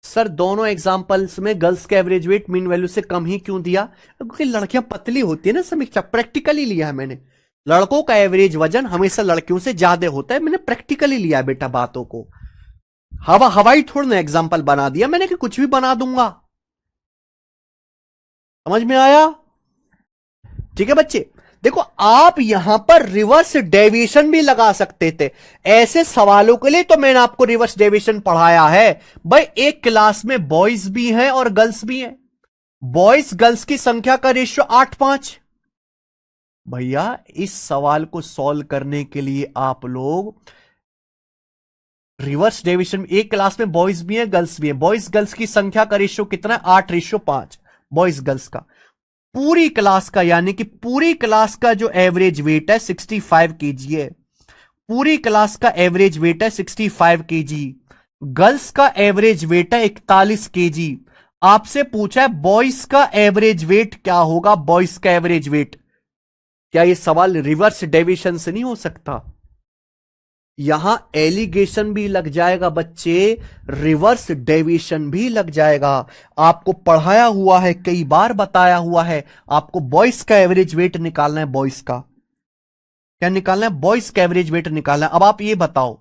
सर दोनों एग्जांपल्स में गर्ल्स का एवरेज वेट मीन वैल्यू से कम ही क्यों दिया? क्योंकि लड़कियां पतली होती है ना समीक्षा, प्रैक्टिकली लिया है मैंने। लड़कों का एवरेज वजन हमेशा लड़कियों से ज्यादा होता है, मैंने प्रैक्टिकली लिया है बेटा बातों को। हवाई थोड़ा ना एग्जांपल बना दिया मैंने कि कुछ भी बना दूंगा। समझ में आया? ठीक है बच्चे। देखो आप यहां पर रिवर्स डेविएशन भी लगा सकते थे। ऐसे सवालों के लिए तो मैंने आपको रिवर्स डेविएशन पढ़ाया है। भाई एक क्लास में बॉयज भी हैं और गर्ल्स भी हैं। बॉयज गर्ल्स की संख्या का रेशियो 8:5। भैया इस सवाल को सॉल्व करने के लिए आप लोग रिवर्स डेविएशन, एक क्लास में बॉयज भी हैं गर्ल्स भी हैं, बॉयज गर्ल्स की संख्या का रेशियो कितना है? 8:5 बॉयज गर्ल्स का। पूरी क्लास का यानी कि पूरी क्लास का जो एवरेज वेट है 65 केजी है। पूरी क्लास का एवरेज वेट है 65 केजी। गर्ल्स का एवरेज वेट है 41 केजी। आपसे पूछा है बॉयज का एवरेज वेट क्या होगा? बॉयज का एवरेज वेट। क्या यह सवाल रिवर्स डेविएशन से नहीं हो सकता? यहां एलिगेशन भी लग जाएगा बच्चे, रिवर्स डेविएशन भी लग जाएगा। आपको पढ़ाया हुआ है, कई बार बताया हुआ है। आपको बॉयज का एवरेज वेट निकालना है। बॉयज का क्या निकालना है? बॉयज का एवरेज वेट निकालना है। अब आप ये बताओ,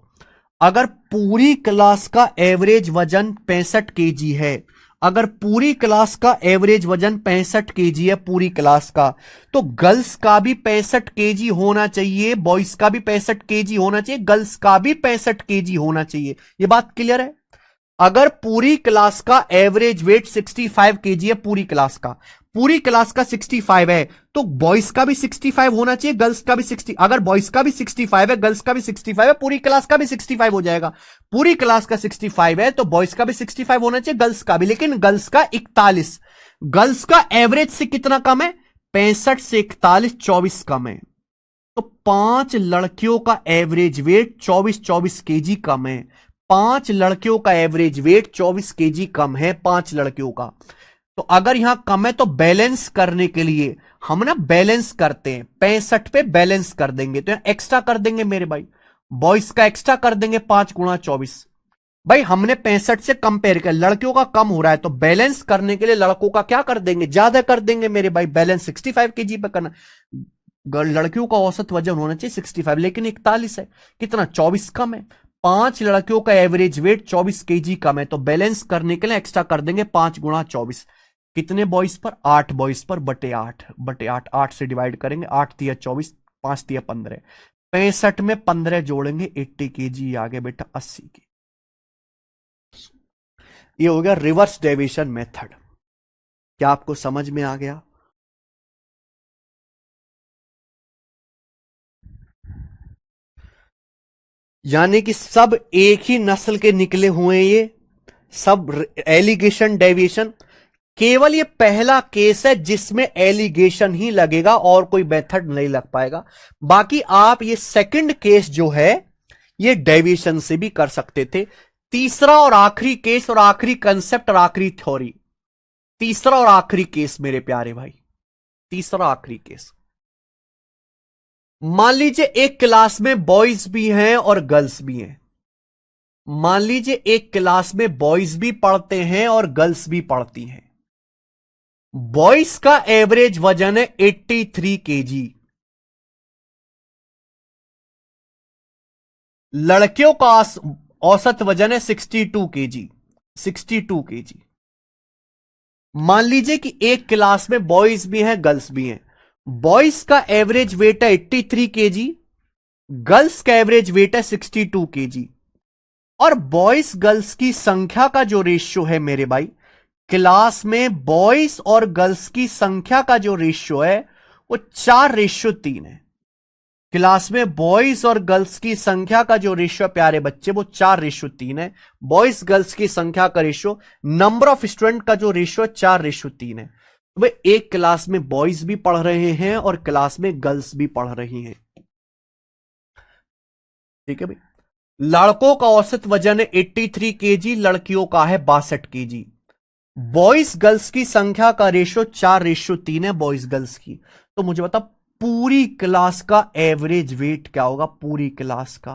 अगर पूरी क्लास का एवरेज वजन 65 केजी है, अगर पूरी क्लास का एवरेज वजन 65 केजी है पूरी क्लास का, तो गर्ल्स का भी 65 केजी होना चाहिए, बॉयज का भी 65 केजी होना चाहिए, गर्ल्स का भी 65 केजी होना चाहिए। यह बात क्लियर है? अगर पूरी क्लास का एवरेज वेट 65 केजी है, पूरी क्लास का 65 है, तो बॉयज का भी 65 होना चाहिए, गर्ल्स का भी 60। अगर बॉयज का भी 65 है, गर्ल्स का भी 65 है, पूरी क्लास का भी 65 हो जाएगा। पूरी क्लास का 65 है तो बॉयज का भी 65 होना चाहिए, गर्ल्स का भी। लेकिन गर्ल्स का 41, गर्ल्स का एवरेज से कितना कम है? 65 से 41 24 कम है। तो 5 लड़कियों का एवरेज वेट 24 केजी कम है। 5 लड़कियों का एवरेज वेट 24 केजी कम है, 5 लड़कियों का। तो अगर यहां कम है तो बैलेंस करने के लिए हम ना बैलेंस करते हैं, 65 पे बैलेंस कर देंगे, तो यहां एक्स्ट्रा कर देंगे मेरे भाई। बॉयज का एक्स्ट्रा कर देंगे 5 गुणा 24। भाई हमने 65 से कंपेयर किया, लड़कियों का कम हो रहा है, तो बैलेंस करने के लिए लड़कों का क्या कर देंगे? ज्यादा कर देंगे मेरे भाई। बैलेंस 65 केजी पे करना। लड़कियों का औसत वजन होना चाहिए 65, लेकिन 41 है। कितना? 24 कम है। 5 लड़कियों का एवरेज वेट 24 केजी कम है, तो बैलेंस करने के लिए एक्स्ट्रा कर देंगे 5 गुणा 24। कितने बॉयज पर? 8 बॉयज पर बटे 8 8 से डिवाइड करेंगे। 8 तिया 24, 5 तिया 15। 65 में 15 जोड़ेंगे, 80 केजी आगे बेटा 80 की। ये हो गया रिवर्स डेविएशन मेथड। क्या आपको समझ में आ गया? यानी कि सब एक ही नस्ल के निकले हुए, ये सब एलिगेशन डेविएशन। केवल ये पहला केस है जिसमें एलिगेशन ही लगेगा और कोई मेथड नहीं लग पाएगा। बाकी आप ये सेकंड केस जो है ये डेविएशन से भी कर सकते थे। तीसरा और आखिरी केस और आखिरी कंसेप्ट और आखिरी थ्योरी, तीसरा और आखिरी केस मेरे प्यारे भाई, तीसरा आखिरी केस। मान लीजिए एक क्लास में बॉयज भी हैं और गर्ल्स भी हैं। मान लीजिए एक क्लास में बॉयज भी पढ़ते हैं और गर्ल्स भी पढ़ती हैं। बॉयज का एवरेज वजन है 83 केजी, लड़कियों का औसत वजन है 62 केजी, 62 केजी। मान लीजिए कि एक क्लास में बॉयज भी हैं गर्ल्स भी हैं। बॉयज का एवरेज वेट है 83 केजी, गर्ल्स का एवरेज वेट है 62 केजी। और बॉयज गर्ल्स की संख्या का जो रेशियो है मेरे भाई, क्लास में बॉयज और गर्ल्स की संख्या का जो रेशियो है वो 4:3 है। क्लास में बॉयज और गर्ल्स की संख्या का जो रेशियो प्यारे बच्चे वो 4:3 है। बॉयज गर्ल्स की संख्या का रेशियो, नंबर ऑफ स्टूडेंट का जो रेशियो 4:3 है। तो भाई एक क्लास में बॉयज भी पढ़ रहे हैं और क्लास में गर्ल्स भी पढ़ रही हैं। ठीक है भाई। लड़कों का औसत वजन है 83 केजी, लड़कियों का है 62 केजी। बॉयज गर्ल्स की संख्या का रेशियो 4:3 है बॉयज गर्ल्स की। तो मुझे बता पूरी क्लास का एवरेज वेट क्या होगा? पूरी क्लास का,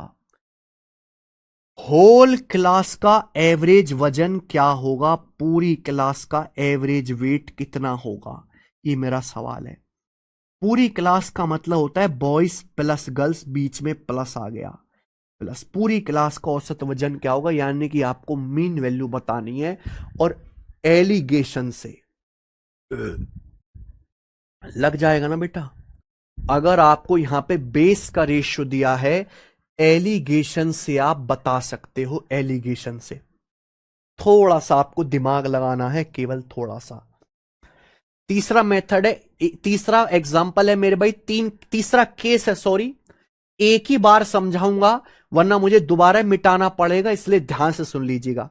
होल क्लास का एवरेज वजन क्या होगा? पूरी क्लास का एवरेज वेट कितना होगा? ये मेरा सवाल है। पूरी क्लास का मतलब होता है बॉयज प्लस गर्ल्स, बीच में प्लस आ गया, प्लस पूरी क्लास का औसत वजन क्या होगा, यानी कि आपको मीन वैल्यू बतानी है। और एलिगेशन से लग जाएगा ना बेटा। अगर आपको यहां पे बेस का रेशियो दिया है, एलिगेशन से आप बता सकते हो। एलिगेशन से थोड़ा सा आपको दिमाग लगाना है, केवल थोड़ा सा। तीसरा मेथड है, तीसरा एग्जांपल है मेरे भाई, तीसरा केस है, सॉरी। एक ही बार समझाऊंगा वरना मुझे दोबारा मिटाना पड़ेगा, इसलिए ध्यान से सुन लीजिएगा।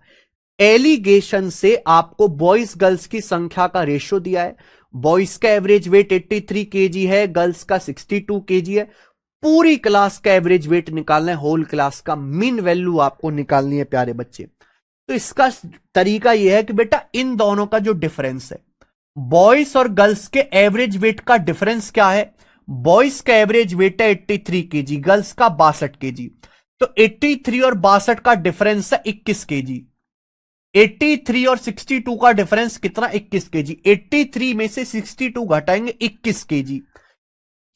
एलिगेशन से आपको बॉयज गर्ल्स की संख्या का रेशियो दिया है। बॉयज का एवरेज वेट 83 केजी है, गर्ल्स का 62 केजी है। पूरी क्लास का एवरेज वेट निकालना है, होल क्लास का मीन वैल्यू आपको निकालनी है प्यारे बच्चे। तो इसका तरीका यह है कि बेटा इन दोनों का जो डिफरेंस है, बॉयज और गर्ल्स के एवरेज वेट का डिफरेंस क्या है? बॉयज का एवरेज वेट है 83 केजी, गर्ल्स का 62 केजी। तो 83 और 62 का डिफरेंस है 21 केजी। 83 और 62 का डिफरेंस कितना? 21 केजी। 83 में से 62 घटाएंगे, 21 केजी।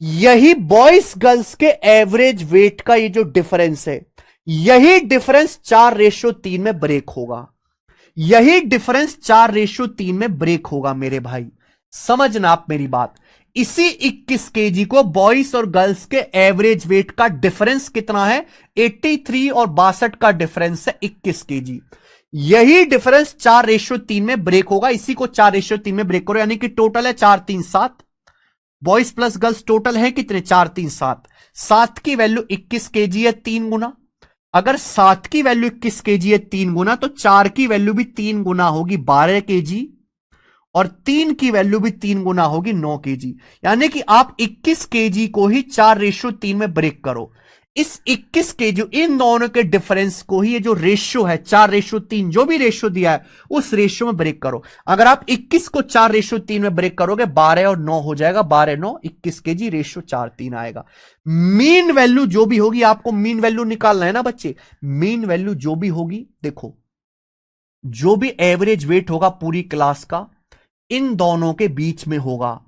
यही बॉयज गर्ल्स के एवरेज वेट का ये जो डिफरेंस है, यही डिफरेंस 4:3 में ब्रेक होगा। यही डिफरेंस 4:3 में ब्रेक होगा मेरे भाई। समझना आप मेरी बात। इसी 21 केजी को बॉयज और गर्ल्स के एवरेज वेट का डिफरेंस कितना है? 83 और 62 का डिफरेंस है 21 केजी। यही डिफरेंस 4:3 में ब्रेक होगा। इसी को 4:3 में ब्रेक करो, यानी कि टोटल है 4 3 7। बॉयज प्लस गर्ल्स टोटल है कितने? 4 3 7। 7 की वैल्यू 21 केजी है, 3 गुना। अगर 7 की वैल्यू 21 केजी है 3 गुना, तो 4 की वैल्यू भी 3 गुना होगी, 12 केजी। और 3 की वैल्यू भी 3 गुना होगी, 9 केजी। यानी कि आप 21 केजी को ही 4:3 में ब्रेक करो। इस 21 केजी, इन दोनों के डिफरेंस को ही, ये जो रेशियो है 4:3, जो भी रेशियो दिया है उस रेशियो में ब्रेक करो। अगर आप 21 को 4:3 में ब्रेक करोगे, 12 और 9 हो जाएगा, 12 9 21 केजी, रेशियो 4:3 आएगा। मीन वैल्यू जो भी होगी, आपको मीन वैल्यू निकालना है ना बच्चे। मीन वैल्यू जो भी होगी, देखो, जो भी एवरेज वेट होगा पूरी क्लास का, इन दोनों के बीच में होगा।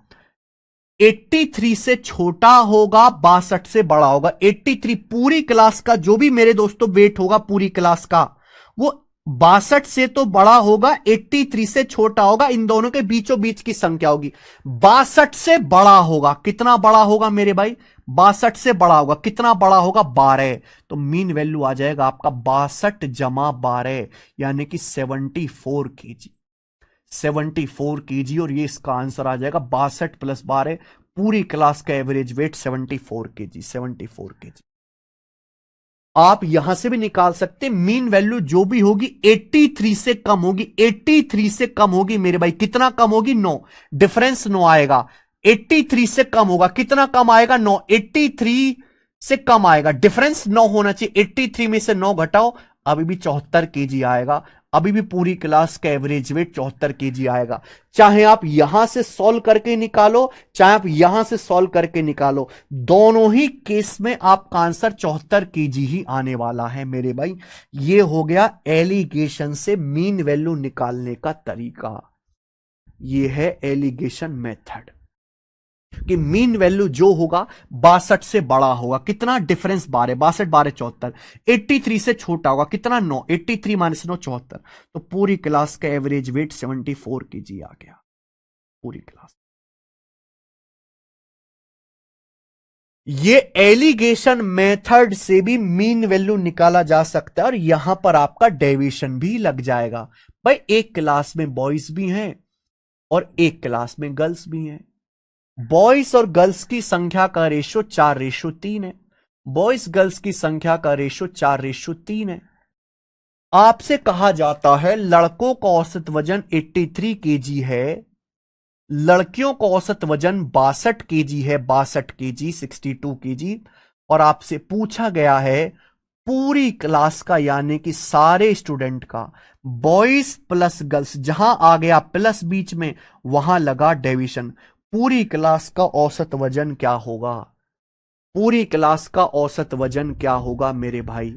83 से छोटा होगा, 62 से बड़ा होगा। 83 पूरी क्लास का जो भी मेरे दोस्तों वेट होगा पूरी क्लास का, वो 62 से तो बड़ा होगा, 83 से छोटा होगा। इन दोनों के बीचों बीच की संख्या होगी। 62 से बड़ा होगा, कितना बड़ा होगा मेरे भाई? 62 से बड़ा होगा, कितना बड़ा होगा? 12। तो मीन वैल्यू आ जाएगा आपका 62 जमा 12, यानी कि 74 केजी। 74 केजी। और ये इसका आंसर आ जाएगा 62 प्लस 12, पूरी क्लास का एवरेज वेट 74 केजी। 74 केजी। आप यहां से भी निकाल सकते, मीन वैल्यू जो भी होगी 83 से कम होगी। 83 से कम होगी मेरे भाई, कितना कम होगी? 9। डिफरेंस 9 आएगा। 83 से कम होगा, कितना कम आएगा? 9। 83 से कम आएगा, डिफरेंस 9 होना चाहिए। 83 में से 9 घटाओ, अभी भी 74 केजी आएगा। अभी भी पूरी क्लास का एवरेज वेट 74 केजी आएगा। चाहे आप यहां से सॉल्व करके निकालो, चाहे आप यहां से सॉल्व करके निकालो, दोनों ही केस में आपका आंसर 74 केजी ही आने वाला है मेरे भाई। ये हो गया एलिगेशन से मीन वैल्यू निकालने का तरीका। ये है एलिगेशन मेथड कि मीन वैल्यू जो होगा 62 से बड़ा होगा, कितना? डिफरेंस 12, 62 12 74। 83 से छोटा होगा, कितना? 9। 83 माइनस 9 74। तो पूरी क्लास का एवरेज वेट 74 केजी आ गया, पूरी क्लास। ये एलिगेशन मेथड से भी मीन वैल्यू निकाला जा सकता है और यहां पर आपका डेविएशन भी लग जाएगा। भाई एक क्लास में बॉयज भी हैं और एक क्लास में गर्ल्स भी हैं। बॉयज और गर्ल्स की संख्या का रेशो 4:3 है। बॉयज गर्ल्स की संख्या का रेशो 4:3 है। आपसे कहा जाता है लड़कों का औसत वजन 83 केजी है, लड़कियों का औसत वजन 62 केजी है, 62 केजी, 62 केजी। और आपसे पूछा गया है पूरी क्लास का यानी कि सारे स्टूडेंट का, बॉयज प्लस गर्ल्स, जहां आ गया प्लस बीच में वहां लगा डेविएशन, पूरी क्लास का औसत वजन क्या होगा? पूरी क्लास का औसत वजन क्या होगा मेरे भाई?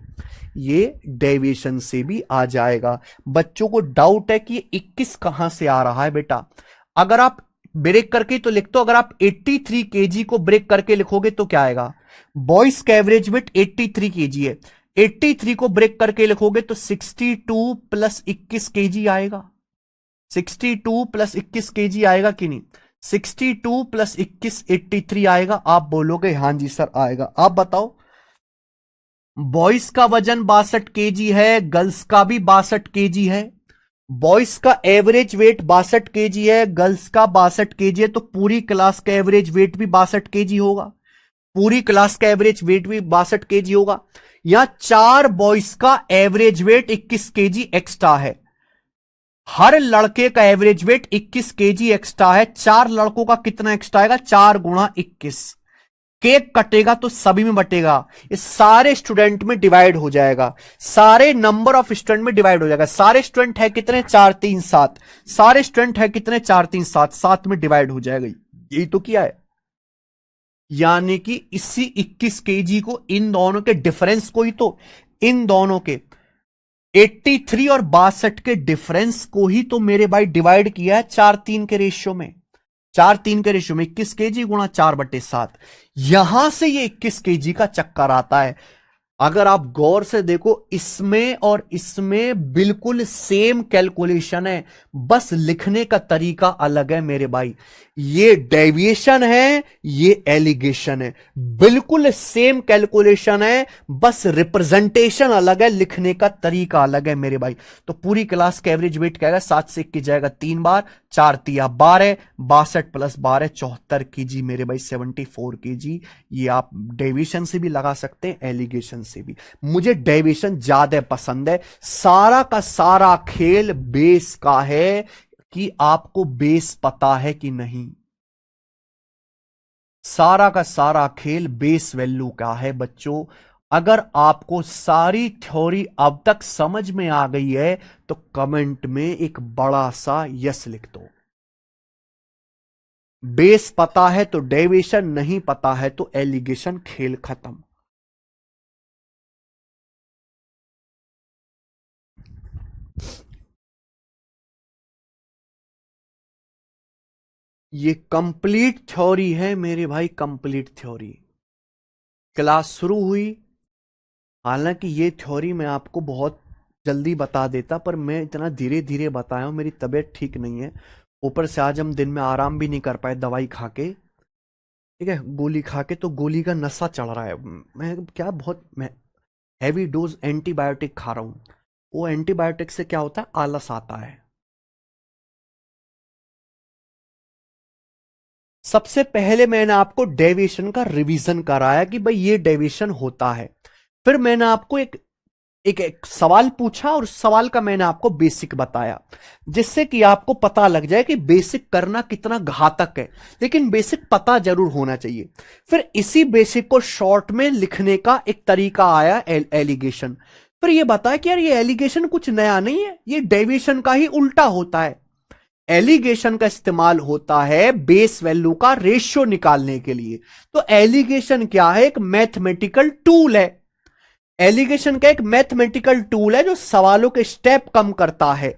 ये डेविएशन से भी आ जाएगा। बच्चों को डाउट है कि ये 21 कहां से आ रहा है बेटा, अगर आप ब्रेक करके तो लिख दो। अगर आप 83 केजी को ब्रेक करके लिखोगे तो क्या आएगा? बॉयज का एवरेज वेट 83 केजी है, 83 को ब्रेक करके लिखोगे तो 62 प्लस 21 केजी आएगा। 62 प्लस 21 केजी आएगा कि नहीं? 62 प्लस 21 83 आएगा। आप बोलोगे हां जी सर आएगा। आप बताओ, बॉयज का वजन 62 केजी है, गर्ल्स का भी 62 केजी है। बॉयज का एवरेज वेट 62 केजी है, गर्ल्स का 62 केजी है, तो पूरी क्लास का एवरेज वेट भी 62 केजी होगा। पूरी क्लास का एवरेज वेट भी 62 केजी होगा। यहां 4 बॉयज का एवरेज वेट 21 केजी एक्स्ट्रा है। हर लड़के का एवरेज वेट 21 केजी एक्स्ट्रा है। 4 लड़कों का कितना एक्स्ट्रा आएगा? 4 गुणा 21। केक कटेगा तो सभी में बटेगा, ये सारे स्टूडेंट में डिवाइड हो जाएगा, सारे नंबर ऑफ स्टूडेंट में डिवाइड हो जाएगा। सारे स्टूडेंट है कितने? 4 3 7। सारे स्टूडेंट है कितने? 4 3 7, 7 में डिवाइड हो जाएगा। यही तो किया है। यानी कि इसी 21 केजी को, इन दोनों के डिफरेंस को ही तो, इन दोनों के 83 और 62 के डिफरेंस को ही तो मेरे भाई डिवाइड किया है 4:3 के रेशियो में। 4:3 के रेशियो में 21 केजी गुणा 4/7, यहां से ये 21 केजी का चक्कर आता है। अगर आप गौर से देखो, इसमें और इसमें बिल्कुल सेम कैलकुलेशन है, बस लिखने का तरीका अलग है मेरे भाई। ये डेविएशन है, ये एलिगेशन है, बिल्कुल सेम कैलकुलेशन है, बस रिप्रेजेंटेशन अलग है, लिखने का तरीका अलग है मेरे भाई। तो पूरी क्लास का एवरेज वेट क्या है? 7 से 21 जाएगा 3 बार, 4 तिया 12, 62 प्लस 12 74 केजी मेरे भाई, 74 केजी। ये आप डेविएशन से भी लगा सकते हैं, एलिगेशन से भी। मुझे डेविएशन ज्यादा पसंद है। सारा का सारा खेल बेस का है कि आपको बेस पता है कि नहीं। सारा का सारा खेल बेस वैल्यू का है बच्चों। अगर आपको सारी थ्योरी अब तक समझ में आ गई है तो कमेंट में एक बड़ा सा यस लिख दो। बेस पता है तो डेविएशन, नहीं पता है तो एलिगेशन, खेल खत्म। ये कंप्लीट थ्योरी है मेरे भाई, कंप्लीट थ्योरी। क्लास शुरू हुई, हालांकि ये थ्योरी मैं आपको बहुत जल्दी बता देता, पर मैं इतना धीरे धीरे बताया हूं, मेरी तबीयत ठीक नहीं है। ऊपर से आज हम दिन में आराम भी नहीं कर पाए दवाई खा के, ठीक है, गोली खा के, तो गोली का नशा चढ़ रहा है। मैं क्या बहुत मैं हैवी डोज एंटीबायोटिक खा रहा हूं। वो एंटीबायोटिक से क्या होता है? आलस आता है। सबसे पहले मैंने आपको डेविएशन का रिवीजन कराया कि भाई ये डेविएशन होता है। फिर मैंने आपको एक सवाल पूछा और उस सवाल का मैंने आपको बेसिक बताया, जिससे कि आपको पता लग जाए कि बेसिक करना कितना घातक है, लेकिन बेसिक पता जरूर होना चाहिए। फिर इसी बेसिक को शॉर्ट में लिखने का एक तरीका आया, एलिगेशन। फिर ये बताया कि यार ये एलिगेशन कुछ नया नहीं है, ये डेविएशन का ही उल्टा होता है। एलिगेशन का इस्तेमाल होता है बेस वैल्यू का रेशियो निकालने के लिए। तो एलिगेशन क्या है? एक मैथमेटिकल टूल है। एलिगेशन का एक मैथमेटिकल टूल है जो सवालों के स्टेप कम करता है।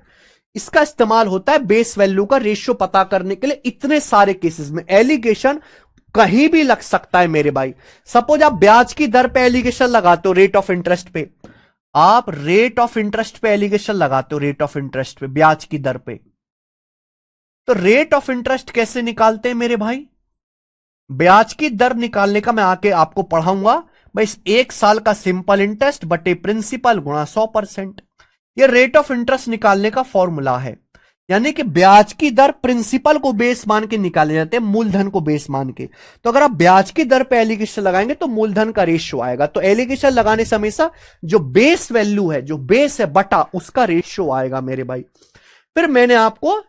इसका इस्तेमाल होता है बेस वैल्यू का रेशियो पता करने के लिए। इतने सारे केसेस में एलिगेशन कहीं भी लग सकता है मेरे भाई। सपोज आप ब्याज की दर पे एलिगेशन लगाते हो, रेट ऑफ इंटरेस्ट पे, आप रेट ऑफ इंटरेस्ट पे एलिगेशन लगाते हो, रेट ऑफ इंटरेस्ट पे, ब्याज की दर पे, तो रेट ऑफ इंटरेस्ट कैसे निकालते हैं मेरे भाई? ब्याज की दर निकालने का मैं आके आपको पढ़ाऊंगा भाई, 1 साल का सिंपल इंटरेस्ट बटे प्रिंसिपल गुणा 100%। ये रेट ऑफ इंटरेस्ट निकालने का फॉर्मूला है। यानी कि ब्याज की दर प्रिंसिपल को बेस मान के निकाले जाते हैं, मूलधन को बेस मान के। तो अगर आप ब्याज की दर पे एलिगेशन लगाएंगे तो मूलधन का रेशियो आएगा। तो एलिगेशन लगाने से हमेशा जो बेस वैल्यू है, जो बेस है बटा उसका रेशियो आएगा मेरे भाई। फिर मैंने आपको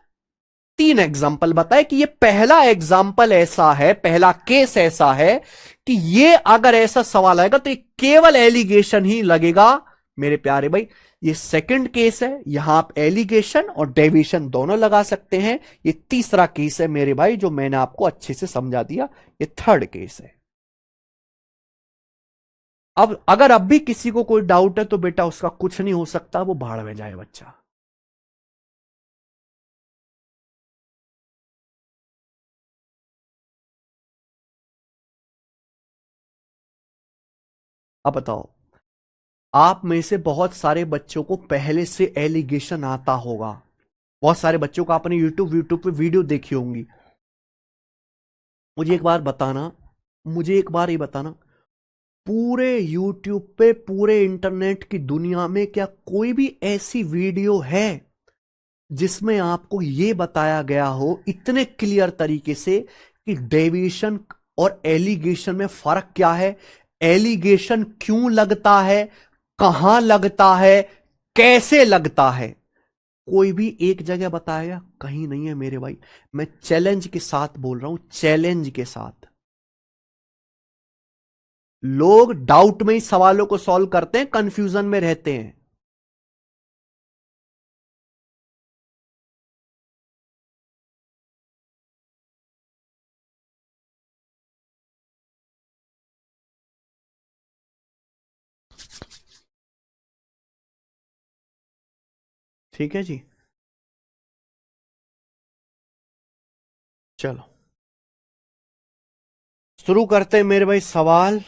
3 एग्जाम्पल बताए कि ये पहला एग्जाम्पल ऐसा है, पहला केस ऐसा है कि ये अगर ऐसा सवाल आएगा तो ये केवल एलिगेशन ही लगेगा मेरे प्यारे भाई। ये सेकंड केस है, यहां आप एलिगेशन और डेविएशन दोनों लगा सकते हैं। ये तीसरा केस है मेरे भाई जो मैंने आपको अच्छे से समझा दिया। ये थर्ड केस है। अब अगर अब भी किसी को कोई डाउट है तो बेटा उसका कुछ नहीं हो सकता, वो भाड़ में जाए बच्चा। अब बताओ, आप में से बहुत सारे बच्चों को पहले से एलिगेशन आता होगा। बहुत सारे बच्चों को आपने यूट्यूब पे वीडियो देखी होंगी। मुझे एक बार बताना, मुझे एक बार ये बताना, पूरे यूट्यूब पे, पूरे इंटरनेट की दुनिया में क्या कोई भी ऐसी वीडियो है जिसमें आपको यह बताया गया हो इतने क्लियर तरीके से कि डेविएशन और एलिगेशन में फर्क क्या है, एलिगेशन क्यों लगता है, कहां लगता है, कैसे लगता है? कोई भी एक जगह बताया? कहीं नहीं है मेरे भाई। मैं चैलेंज के साथ बोल रहा हूं, चैलेंज के साथ। लोग डाउट में ही सवालों को सॉल्व करते हैं, कंफ्यूजन में रहते हैं। ठीक है जी, चलो शुरू करते हैं मेरे भाई सवाल।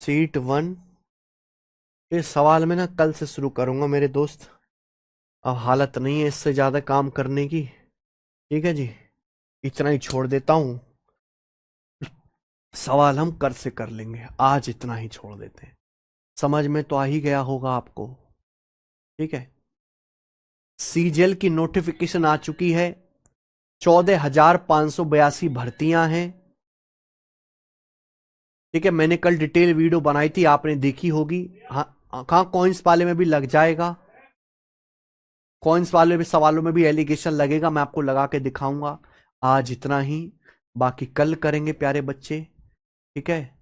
सीट 1। इस सवाल में ना कल से शुरू करूंगा मेरे दोस्त, अब हालत नहीं है इससे ज्यादा काम करने की। ठीक है जी, इतना ही छोड़ देता हूं। सवाल हम कर से कर लेंगे, आज इतना ही छोड़ देते हैं। समझ में तो आ ही गया होगा आपको। ठीक है, सीजीएल की नोटिफिकेशन आ चुकी है। 14,582 भर्तियां हैं। ठीक है, मैंने कल डिटेल वीडियो बनाई थी, आपने देखी होगी। हाँ, कहाँ कॉइंस वाले में भी लग जाएगा, कॉइंस वाले भी सवालों में भी एलिगेशन लगेगा, मैं आपको लगा के दिखाऊंगा। आज इतना ही, बाकी कल करेंगे प्यारे बच्चे। ठीक है,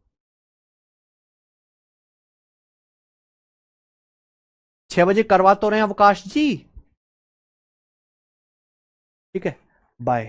6 बजे करवा तो रहे हैं अवकाश जी। ठीक है, बाय।